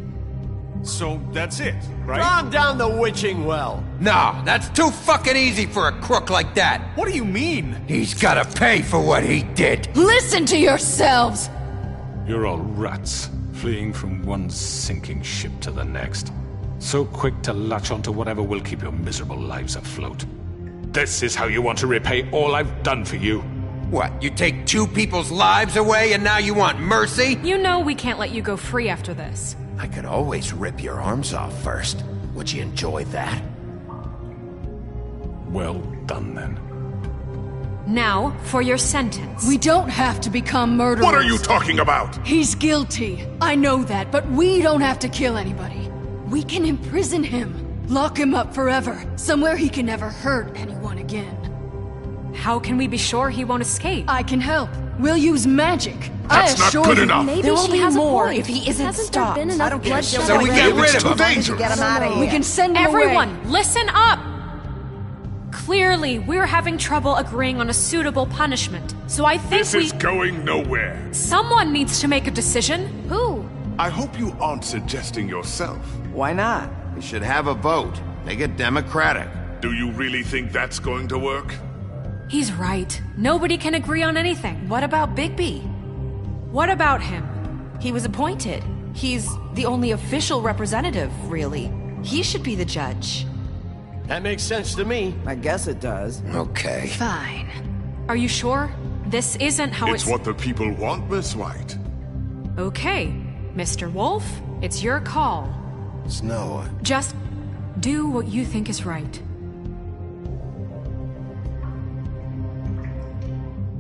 Speaker 17: So that's it, right?
Speaker 14: Calm down the witching well. No, that's too fucking easy for a crook like that.
Speaker 17: What do you mean?
Speaker 14: He's gotta pay for what he did.
Speaker 1: Listen to yourselves!
Speaker 8: You're all rats, fleeing from one sinking ship to the next. So quick to latch onto whatever will keep your miserable lives afloat. This is how you want to repay all I've done for you?
Speaker 14: What, you take two people's lives away and now you want mercy?
Speaker 5: You know we can't let you go free after this.
Speaker 2: I could always rip your arms off first. Would you enjoy that?
Speaker 8: Well done, then.
Speaker 5: Now, for your sentence.
Speaker 1: We don't have to become murderers.
Speaker 16: What are you talking about?
Speaker 1: He's guilty. I know that, but we don't have to kill anybody. We can imprison him. Lock him up forever. Somewhere he can never hurt anyone again.
Speaker 5: How can we be sure he won't escape?
Speaker 1: I can help. We'll use magic.
Speaker 16: That's not good enough.
Speaker 18: Maybe
Speaker 12: There will
Speaker 18: she
Speaker 12: be
Speaker 18: has
Speaker 12: more
Speaker 18: a point.
Speaker 12: if he isn't
Speaker 18: Hasn't
Speaker 12: stopped.
Speaker 18: there been enough bloodshed?
Speaker 14: So we get rid of him.
Speaker 4: Get him out of here.
Speaker 1: We can send him
Speaker 5: Everyone,
Speaker 1: away.
Speaker 5: listen up! Clearly, we're having trouble agreeing on a suitable punishment. So I think
Speaker 16: This is going nowhere.
Speaker 5: someone needs to make a decision.
Speaker 15: Who?
Speaker 16: I hope you aren't suggesting yourself.
Speaker 4: Why not?
Speaker 2: We should have a vote. Make it democratic.
Speaker 16: Do you really think that's going to work?
Speaker 5: He's right. Nobody can agree on anything.
Speaker 12: What about Bigby?
Speaker 5: What about him?
Speaker 12: He was appointed. He's the only official representative, really. He should be the judge.
Speaker 14: That makes sense to me.
Speaker 4: I guess it does.
Speaker 2: Okay.
Speaker 1: Fine.
Speaker 5: Are you sure? This isn't how
Speaker 16: It's what the people want, Miss White.
Speaker 5: Okay, Mr. Wolf, it's your call.
Speaker 2: Snow,
Speaker 5: Just do what you think is right.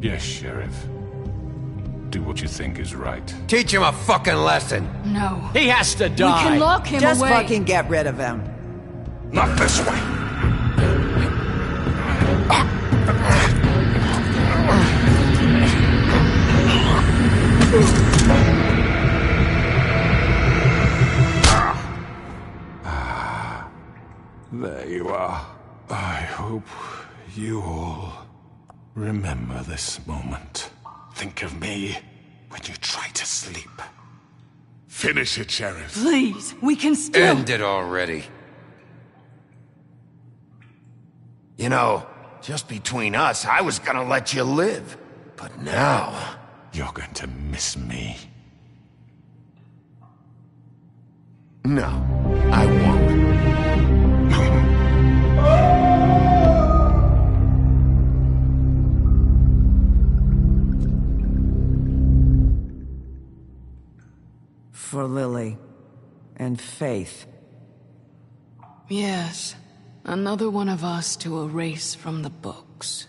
Speaker 8: Yes, Sheriff. Do what you think is right.
Speaker 14: Teach him a fucking lesson.
Speaker 1: No.
Speaker 14: He has to
Speaker 1: We
Speaker 14: die.
Speaker 1: can lock him
Speaker 4: Just
Speaker 1: away.
Speaker 4: fucking get rid of him.
Speaker 16: Not this way.
Speaker 8: There you are. I hope you all remember this moment.
Speaker 16: Think of me when you try to sleep. Finish it, Sheriff.
Speaker 1: Please, we can still...
Speaker 14: End it already.
Speaker 2: you know, just between us, I was gonna let you live. But now...
Speaker 8: You're going to miss me.
Speaker 2: No, I won't.
Speaker 4: For Lily. And Faith.
Speaker 1: Yes. Another one of us to erase from the books.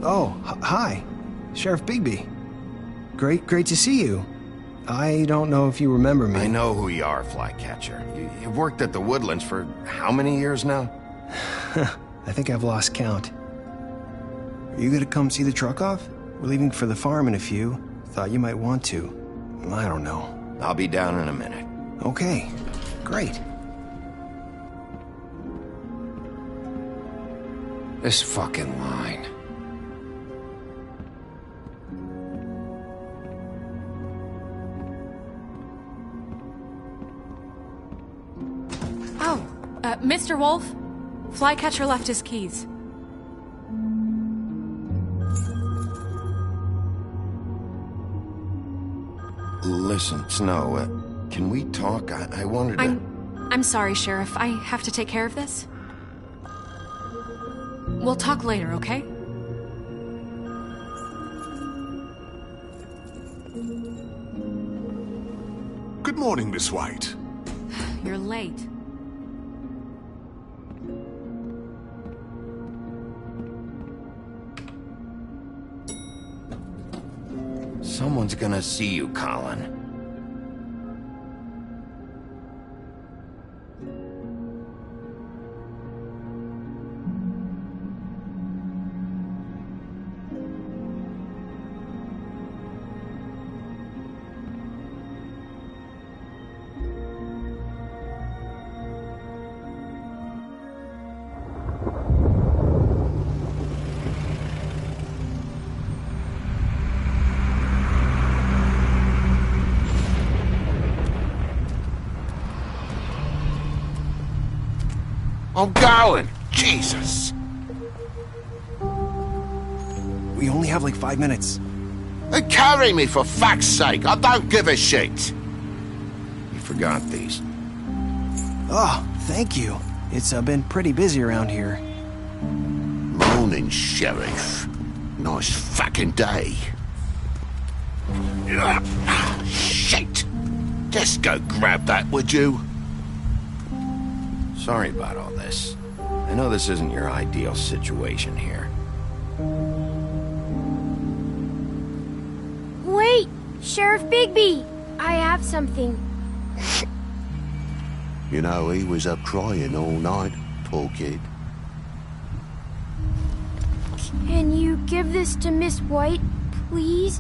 Speaker 19: Oh, hi. Sheriff Bigby. Great to see you. I don't know if you remember me.
Speaker 2: I know who you are, Flycatcher. You've worked at the Woodlands for how many years now?
Speaker 19: I think I've lost count. Are you gonna come see the truck off? We're leaving for the farm in a few. Thought you might want to. I don't know.
Speaker 2: I'll be down in a minute.
Speaker 19: Okay, great.
Speaker 14: This fucking line.
Speaker 5: Oh, Mr. Wolf, Flycatcher left his keys.
Speaker 2: Listen, Snow, can we talk? I wanted to...
Speaker 5: I'm sorry, Sheriff. I have to take care of this. We'll talk later, okay?
Speaker 16: Good morning, Miss White.
Speaker 5: You're late.
Speaker 2: Someone one's gonna see you, Colin.
Speaker 16: I'm going! Jesus!
Speaker 19: We only have like 5 minutes.
Speaker 16: Then carry me for fuck's sake! I don't give a shit!
Speaker 2: You forgot these.
Speaker 19: Oh, thank you. It's been pretty busy around here.
Speaker 16: Morning, Sheriff. Nice fucking day. Shit! Just go grab that, would you?
Speaker 2: Sorry about all this. I know this isn't your ideal situation here.
Speaker 15: Wait! Sheriff Bigby! I have something.
Speaker 16: You know, he was up crying all night, poor kid.
Speaker 15: Can you give this to Miss White, please?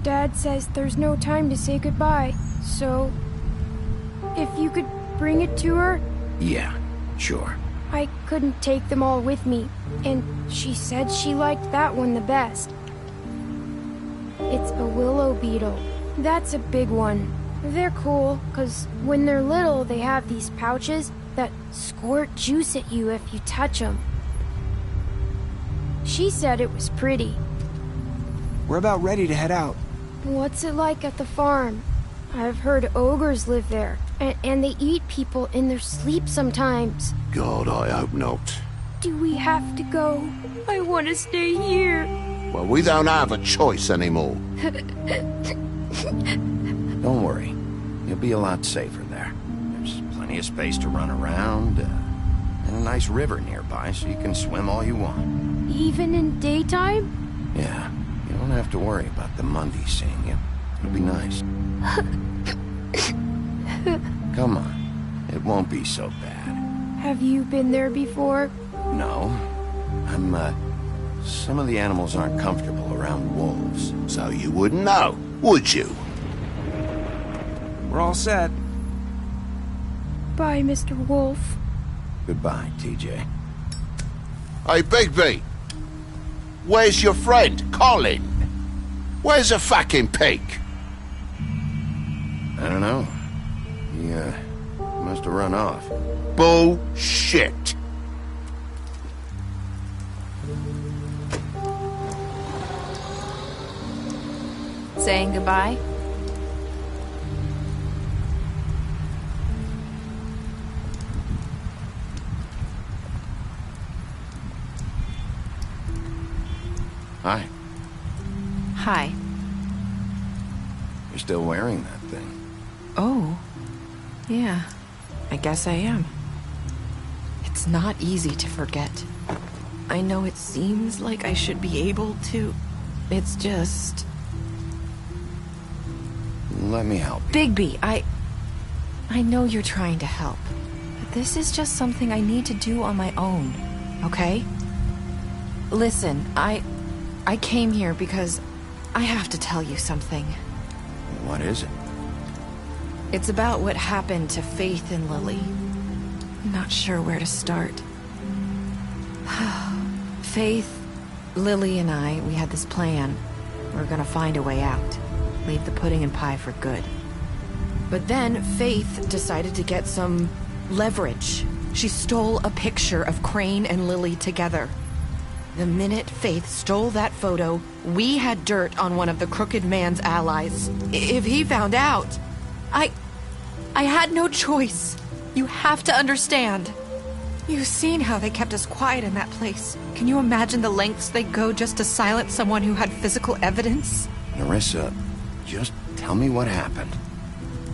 Speaker 15: Dad says there's no time to say goodbye, so... if you could bring it to her?
Speaker 2: Yeah, sure.
Speaker 15: I couldn't take them all with me, and she said she liked that one the best. It's a willow beetle. That's a big one. They're cool, 'cause when they're little, they have these pouches that squirt juice at you if you touch them. She said it was pretty.
Speaker 19: We're about ready to head out.
Speaker 15: What's it like at the farm? I've heard ogres live there, and they eat people in their sleep sometimes.
Speaker 16: God, I hope not.
Speaker 15: Do we have to go? I want to stay here.
Speaker 16: Well, we don't have a choice anymore.
Speaker 2: Don't worry. You'll be a lot safer there. There's plenty of space to run around, and a nice river nearby so you can swim all you want.
Speaker 15: Even in daytime?
Speaker 2: Yeah, you don't have to worry about the Mundy seeing you. It'll be nice. Come on. It won't be so bad.
Speaker 15: Have you been there before?
Speaker 2: No. Some of the animals aren't comfortable around wolves.
Speaker 16: So you wouldn't know, would you?
Speaker 19: We're all set.
Speaker 15: Bye, Mr. Wolf.
Speaker 2: Goodbye, TJ.
Speaker 16: Hey, Bigby! Where's your friend, Colin? Where's the fucking pig?
Speaker 2: I don't know. He, must have run off.
Speaker 16: Bullshit!
Speaker 18: Saying goodbye?
Speaker 2: Hi.
Speaker 18: Hi.
Speaker 2: You're still wearing that thing.
Speaker 3: Oh. Yeah. I guess I am. It's not easy to forget. I know it seems like I should be able to. It's just...
Speaker 2: Let me help you.
Speaker 3: Bigby, I know you're trying to help. But this is just something I need to do on my own, okay? Listen, I came here because I have to tell you something.
Speaker 2: What is it?
Speaker 3: It's about what happened to Faith and Lily. I'm not sure where to start. Faith, Lily, and I, we had this plan. We were gonna find a way out. Leave the pudding and pie for good. But then Faith decided to get some leverage. She stole a picture of Crane and Lily together. The minute Faith stole that photo, we had dirt on one of the Crooked Man's allies. If he found out, I had no choice. You have to understand. You've seen how they kept us quiet in that place. Can you imagine the lengths they go just to silence someone who had physical evidence?
Speaker 2: Nerissa, just tell me what happened.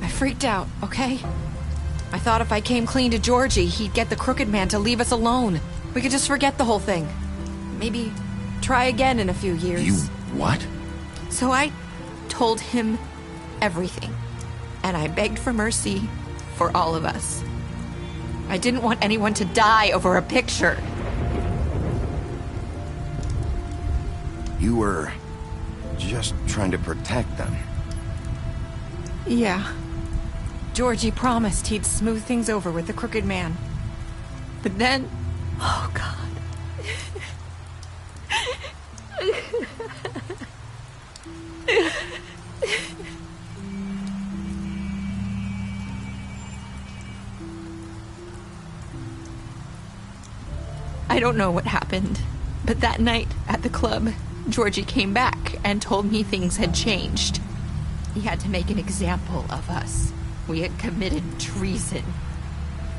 Speaker 3: I freaked out, okay? I thought if I came clean to Georgie, he'd get the Crooked Man to leave us alone. We could just forget the whole thing. Maybe try again in a few years.
Speaker 2: You what?
Speaker 3: So I told him everything. And I begged for mercy for all of us. I didn't want anyone to die over a picture.
Speaker 2: You were just trying to protect them.
Speaker 3: Yeah. Georgie promised he'd smooth things over with the Crooked Man. But then... Oh, God. I don't know what happened, but that night at the club, Georgie came back and told me things had changed. He had to make an example of us. We had committed treason.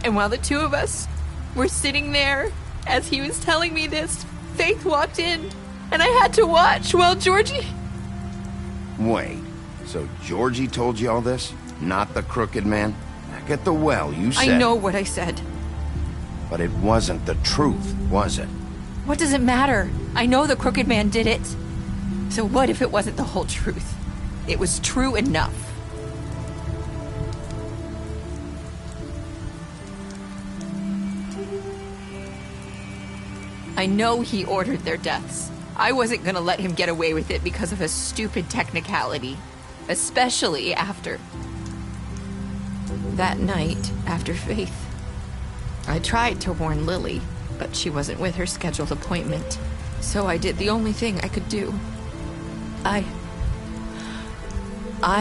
Speaker 3: And while the two of us were sitting there, as he was telling me this, Faith walked in, and I had to watch while Georgie...
Speaker 2: Wait, so Georgie told you all this? Not the Crooked Man? Back at the well, you said...
Speaker 3: I know what I said.
Speaker 2: But it wasn't the truth, was it?
Speaker 3: What does it matter? I know the Crooked Man did it. So what if it wasn't the whole truth? It was true enough. I know he ordered their deaths. I wasn't gonna let him get away with it because of a stupid technicality. Especially after... That night, after Faith, I tried to warn Lily, but she wasn't with her scheduled appointment. So I did the only thing I could do. I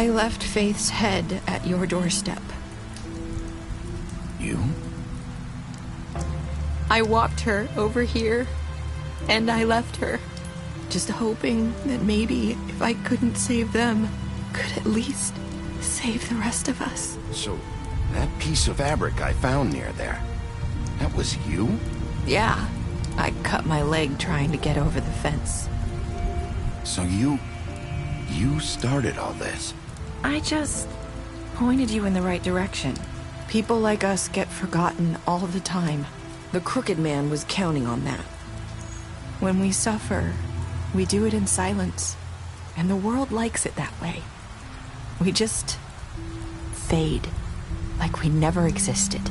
Speaker 3: left Faith's head at your doorstep.
Speaker 2: You?
Speaker 3: I walked her over here, and I left her, just hoping that maybe if I couldn't save them, could at least save the rest of us.
Speaker 2: So, that piece of fabric I found near there, that was you?
Speaker 3: Yeah, I cut my leg trying to get over the fence.
Speaker 2: So you started all this?
Speaker 3: I just pointed you in the right direction. People like us get forgotten all the time. The Crooked Man was counting on that. When we suffer, we do it in silence, and the world likes it that way. We just fade, like we never existed.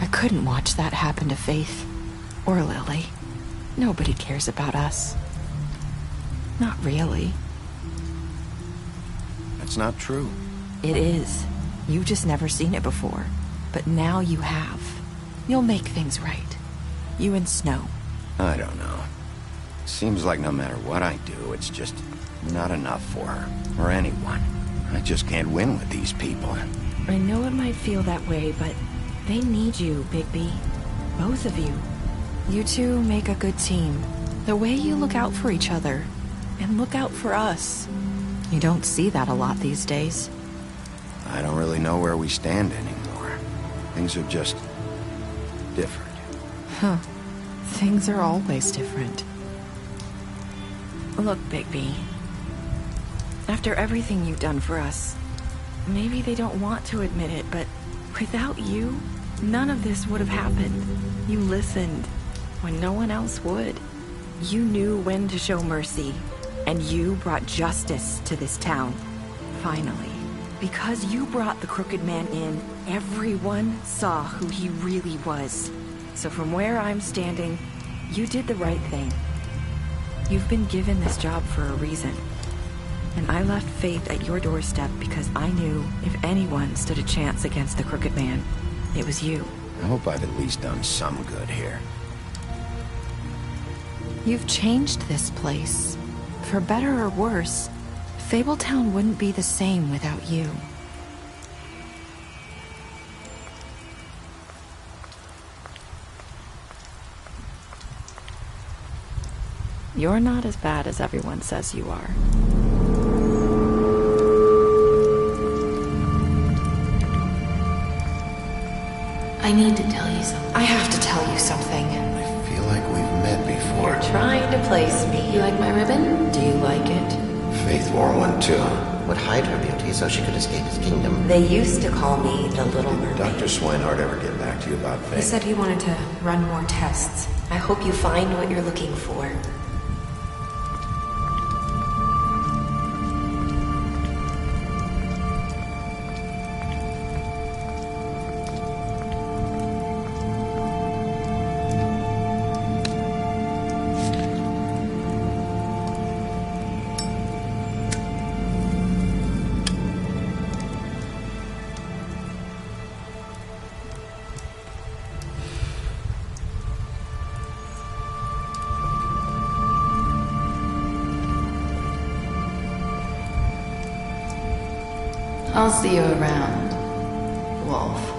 Speaker 3: I couldn't watch that happen to Faith, or Lily. Nobody cares about us. Not really.
Speaker 2: That's not true.
Speaker 3: It is. You've just never seen it before. But now you have. You'll make things right. You and Snow.
Speaker 2: I don't know. Seems like no matter what I do, it's just not enough for her, or anyone. I just can't win with these people.
Speaker 3: I know it might feel that way, but they need you, Bigby. Both of you. You two make a good team. The way you look out for each other, and look out for us. You don't see that a lot these days.
Speaker 2: I don't really know where we stand anymore. Things are just different.
Speaker 3: Huh. Things are always different. Look, Bigby. After everything you've done for us, maybe they don't want to admit it, but without you, none of this would have happened. You listened when no one else would. You knew when to show mercy, and you brought justice to this town. Finally. Because you brought the Crooked Man in, everyone saw who he really was. So from where I'm standing, you did the right thing. You've been given this job for a reason. And I left Faith at your doorstep because I knew if anyone stood a chance against the Crooked Man, it was you.
Speaker 2: I hope I've at least done some good here.
Speaker 3: You've changed this place. For better or worse, Fabletown wouldn't be the same without you. You're not as bad as everyone says you are.
Speaker 5: I need to tell you something.
Speaker 3: I have to tell you something.
Speaker 2: I feel like we've met before.
Speaker 3: You're trying to place me.
Speaker 5: You like my ribbon?
Speaker 3: Do you like it?
Speaker 2: Faith wore one too.
Speaker 20: Would hide her beauty so she could escape his kingdom.
Speaker 12: They used to call me the Little Mermaid.
Speaker 2: Dr. Swinehart ever get back to you about Faith?
Speaker 5: He said he wanted to run more tests.
Speaker 12: I hope you find what you're looking for.
Speaker 21: I'll see you around, Wolf.